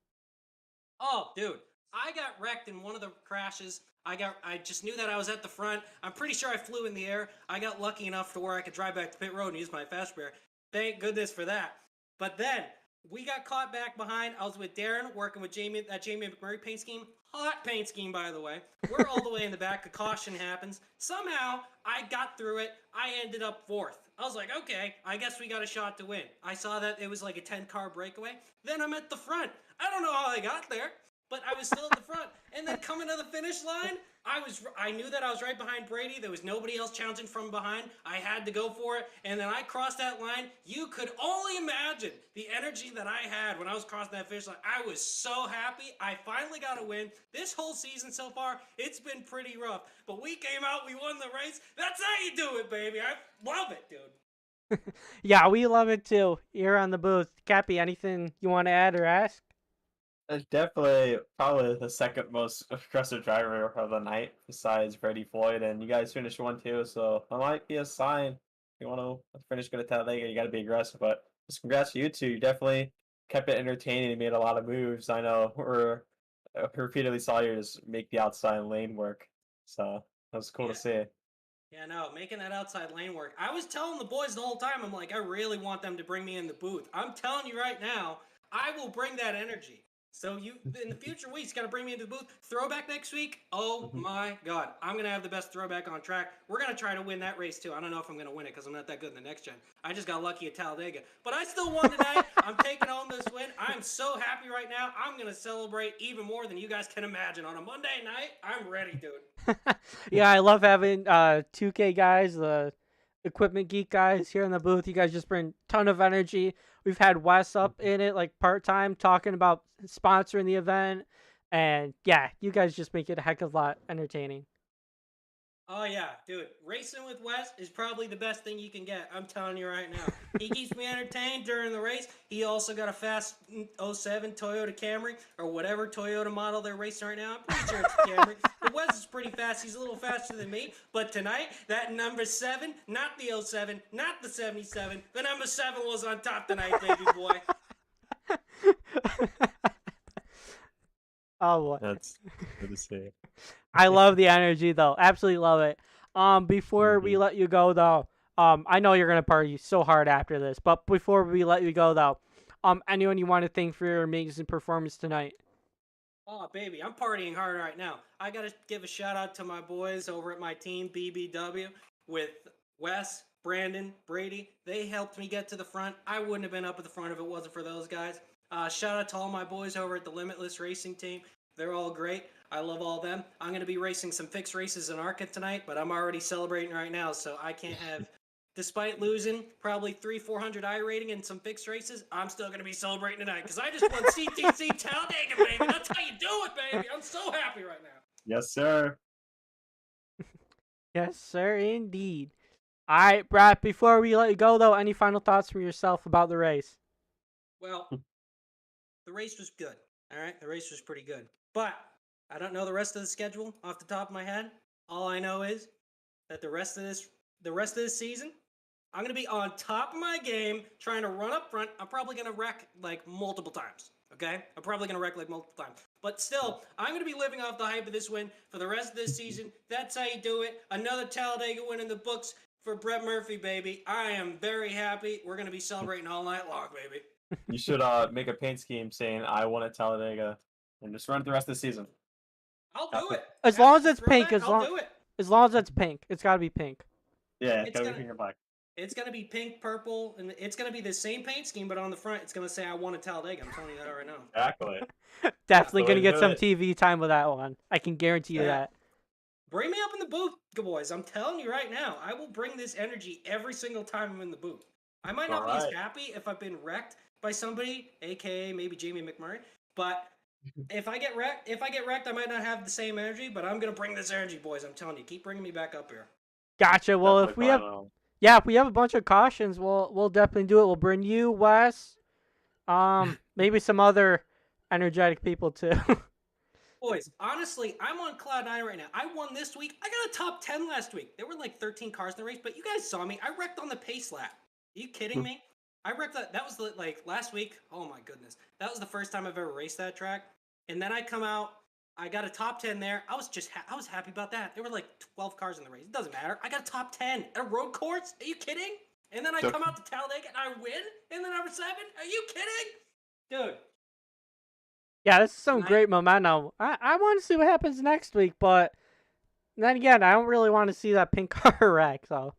Oh, dude, I got wrecked in one of the crashes. I just knew that I was at the front. I'm pretty sure I flew in the air. I got lucky enough to where I could drive back to pit road and use my fast spare. Thank goodness for that. But then we got caught back behind. I was with Darren working with Jamie McMurray paint scheme. Hot paint scheme, by the way. We're all the way in the back. A caution happens. Somehow, I got through it. I ended up 4th. I was like, okay, I guess we got a shot to win. I saw that it was like a 10-car breakaway. Then I'm at the front. I don't know how I got there, but I was still at the front. And then coming to the finish line, I knew that I was right behind Brady. There was nobody else challenging from behind. I had to go for it. And then I crossed that line. You could only imagine the energy that I had when I was crossing that finish line. I was so happy. I finally got a win. This whole season so far, it's been pretty rough. But we came out, we won the race. That's how you do it, baby. I love it, dude. Yeah, we love it too. Here on the booth. Cappy, anything you want to add or ask? Definitely, probably the second most aggressive driver of the night, besides Freddie Floyd, and you guys finished 1-2, so that might be a sign. If you want to finish good at Talladega, you got to be aggressive. But just congrats to you two. You definitely kept it entertaining and made a lot of moves. I know repeatedly saw you just make the outside lane work, so that was cool Yeah. to see. Yeah, no, making that outside lane work. I was telling the boys the whole time, I'm like, I really want them to bring me in the booth. I'm telling you right now, I will bring that energy. So you, in the future weeks, got to bring me into the booth. Throwback next week. Oh my God, I'm gonna have the best throwback on track. We're gonna try to win that race too. I don't know if I'm gonna win it because I'm not that good in the next gen. I just got lucky at Talladega, but I still won tonight. I'm taking home this win. I'm so happy right now. I'm gonna celebrate even more than you guys can imagine on a Monday night. I'm ready, dude. Yeah, I love having 2K guys, the equipment geek guys here in the booth. You guys just bring a ton of energy. We've had Wes up in it like part-time talking about sponsoring the event. And yeah, you guys just make it a heck of a lot entertaining. Oh yeah, dude. Racing with Wes is probably the best thing you can get. I'm telling you right now. He keeps me entertained during the race. He also got a fast '07 Toyota Camry or whatever Toyota model they're racing right now. I'm pretty sure it's a Camry. But Wes is pretty fast. He's a little faster than me. But tonight, that number 7, not the '07, not the '77, the number 7 was on top tonight, baby boy. Oh boy. That's good to see. I love the energy though. Absolutely love it. Before we let you go though, I know you're gonna party so hard after this, but before we let you go though, anyone you want to thank for your amazing performance tonight? Oh, baby, I'm partying hard right now. I got to give a shout out to my boys over at my team, BBW, with Wes, Brandon, Brady. They helped me get to the front. I wouldn't have been up at the front if it wasn't for those guys. Shout out to all my boys over at the Limitless Racing team. They're all great. I love all them. I'm going to be racing some fixed races in ARCA tonight, but I'm already celebrating right now, so I can't have. Despite losing probably 400 I rating in some fixed races, I'm still going to be celebrating tonight because I just won CTC Talladega, baby. That's how you do it, baby. I'm so happy right now. Yes, sir. Yes, sir, indeed. All right, Brad. Before we let you go though, any final thoughts from yourself about the race? Well, the race was good. All right, the race was pretty good. But I don't know the rest of the schedule off the top of my head. All I know is that the rest of this season, I'm going to be on top of my game, trying to run up front. I'm probably going to wreck like multiple times. Okay? I'm probably going to wreck like multiple times. But still, I'm going to be living off the hype of this win for the rest of this season. That's how you do it. Another Talladega win in the books for Brett Murphy, baby. I am very happy. We're going to be celebrating all night long, baby. You should make a paint scheme saying "I won at Talladega" and just run it the rest of the season. I'll do it. As long as After it's the pink, throwback, I'll do it. as long as it's pink, it's got to be pink. Yeah, It's gotta be gonna- finger black. It's going to be pink, purple, and it's going to be the same paint scheme, but on the front, it's going to say I won at Talladega. I'm telling you that right now. Exactly. Definitely the gonna way to get do some it. TV time with that one. I can guarantee you Yeah. that. Bring me up in the booth, boys. I'm telling you right now, I will bring this energy every single time I'm in the booth. I might not be as Alright. happy if I've been wrecked by somebody, aka maybe Jamie McMurray, but if I get wrecked, I might not have the same energy, but I'm gonna bring this energy, boys. I'm telling you, keep bringing me back up here. Gotcha. Well, if Definitely we have, plan on. yeah, if we have a bunch of cautions, we'll definitely do it. We'll bring you, Wes, maybe some other energetic people too. Boys, honestly, I'm on cloud 9 right now. I won this week. I got a top 10 last week. There were like 13 cars in the race, but you guys saw me. I wrecked on the pace lap. Are you kidding me? I wrecked that. That was like last week. Oh my goodness. That was the first time I've ever raced that track. And then I come out. I got a top 10 there. I was just I was happy about that. There were like 12 cars in the race. It doesn't matter. I got a top 10 at a road course. Are you kidding? And then I come out to Talladega and I win in the number 7. Are you kidding? Dude. Yeah, this is some Tonight- great momentum. I want to see what happens next week, but then again, I don't really want to see that pink car wreck. So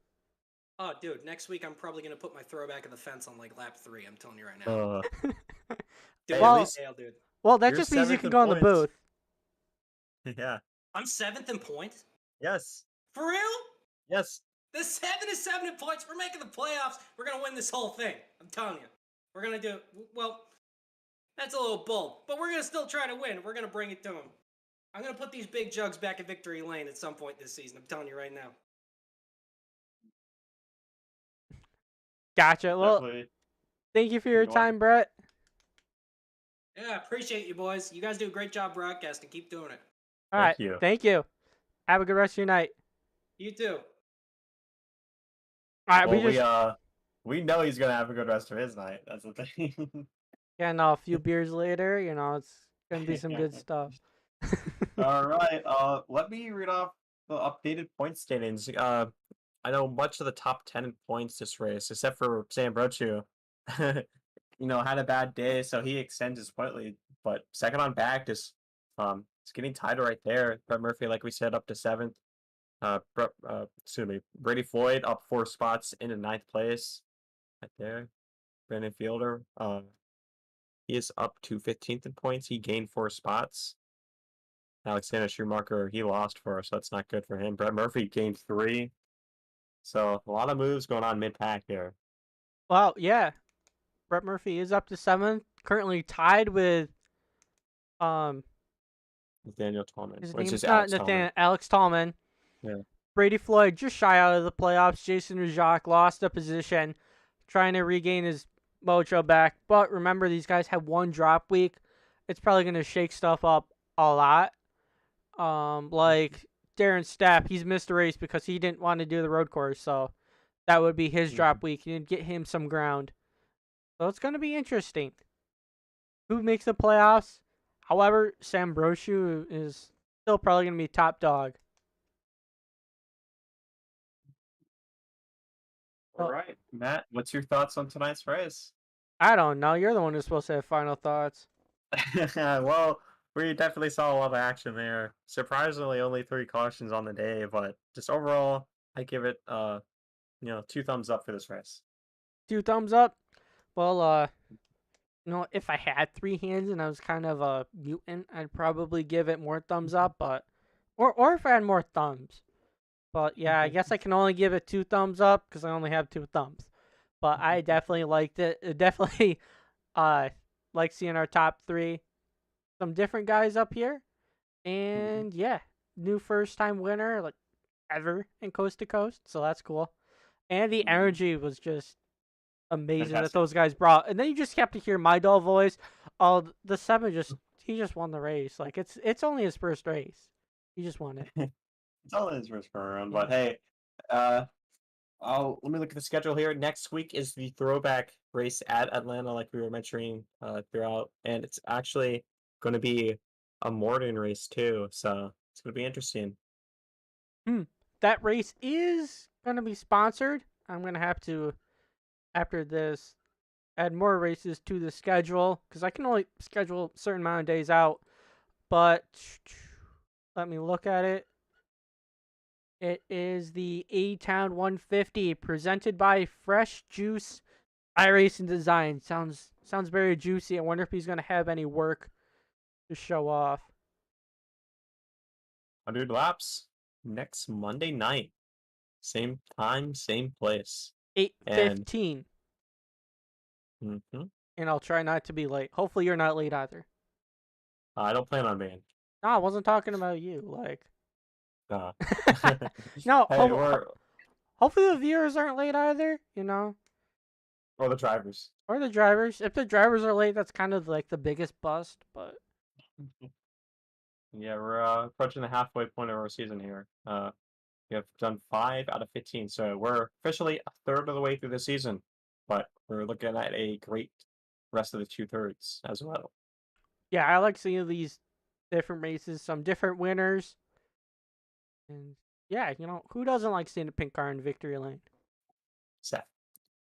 Oh, dude, next week I'm probably going to put my throwback of the fence on like lap 3. I'm telling you right now. Dude, Hey, Well- at least, dude. well, that You're just means you 7th can in go in the points. booth. yeah. I'm 7th in points? Yes. For real? Yes. The 7 is 7 in points. We're making the playoffs. We're going to win this whole thing. I'm telling you. We're going to do, well, that's a little bold, but we're going to still try to win. We're going to bring it to them. I'm going to put these big jugs back at victory lane at some point this season. I'm telling you right now. Gotcha. Well, Definitely. thank you for your You're welcome. time, Brett. Yeah, appreciate you boys. You guys do a great job broadcasting. Keep doing it. All Thank right. you. Thank you. Have a good rest of your night. You too. All right. Well, we know he's gonna have a good rest of his night. That's the thing. Getting a few beers later, it's gonna be some good stuff. All right. Let me read off the updated point standings. I know much of the top 10 in points this race, except for Sam Brochu. Had a bad day, so he extends his point lead. But second on back, it's getting tighter right there. Brett Murphy, like we said, up to 7th. Brady Floyd up 4 spots into 9th place. Right there. Brandon Fielder, he is up to 15th in points. He gained 4 spots. Alexander Schumacher, he lost 4, so that's not good for him. Brett Murphy gained 3. So a lot of moves going on mid-pack here. Well, yeah. Brett Murphy is up to 7th, currently tied with Nathaniel Tallman, his which name's is not Alex Nathaniel, Tallman. Alex Tallman. Yeah. Brady Floyd just shy out of the playoffs. Jason Rajak lost a position, trying to regain his mojo back. But remember, these guys had one drop week. It's probably going to shake stuff up a lot. Like Darren Stapp, he's missed a race because he didn't want to do the road course. So that would be his drop week. You need to get him some ground. So it's going to be interesting. Who makes the playoffs? However, Sam Brochu is still probably going to be top dog. All right, Matt, what's your thoughts on tonight's race? I don't know. You're the one who's supposed to have final thoughts. Well, we definitely saw a lot of action there. Surprisingly, only 3 cautions on the day, but just overall, I give it 2 thumbs up for this race. 2 thumbs up. Well, if I had 3 hands and I was kind of a mutant, I'd probably give it more thumbs up. But or if I had more thumbs. But yeah, I guess I can only give it 2 thumbs up because I only have 2 thumbs. But I definitely liked it. It definitely like seeing our top 3. Some different guys up here. And yeah, new first time winner like ever in Coast to Coast. So that's cool. And the energy was just amazing that Fantastic. those guys brought. And then you just kept to hear my dull voice. Oh, the 7 he just won the race. Like it's only his first race. He just won it. It's all in his first round, but hey, let me look at the schedule here. Next week is the throwback race at Atlanta, like we were mentioning throughout, and it's actually going to be a morning race too, so it's going to be interesting. That race is going to be sponsored. I'm going to have to, after this, add more races to the schedule because I can only schedule a certain amount of days out. But let me look at it. It is the A-Town 150 presented by Fresh Juice iRacing Design. Sounds very juicy. I wonder if he's going to have any work to show off. 100 laps next Monday night. Same time, same place. 8:15. Mm-hmm. And I'll try not to be late. Hopefully you're not late either. I don't plan on being. No, I wasn't talking about you. Like, No. no. Hey, Hopefully the viewers aren't late either. or the drivers. Or the drivers. If the drivers are late, that's kind of like the biggest bust. But Yeah, we're approaching the halfway point of our season here. We have done 5 out of 15, so we're officially a third of the way through the season. But we're looking at a great rest of the 2/3 as well. yeah, I like seeing these different races, some different winners. And yeah, who doesn't like seeing a pink car in victory lane? Seth.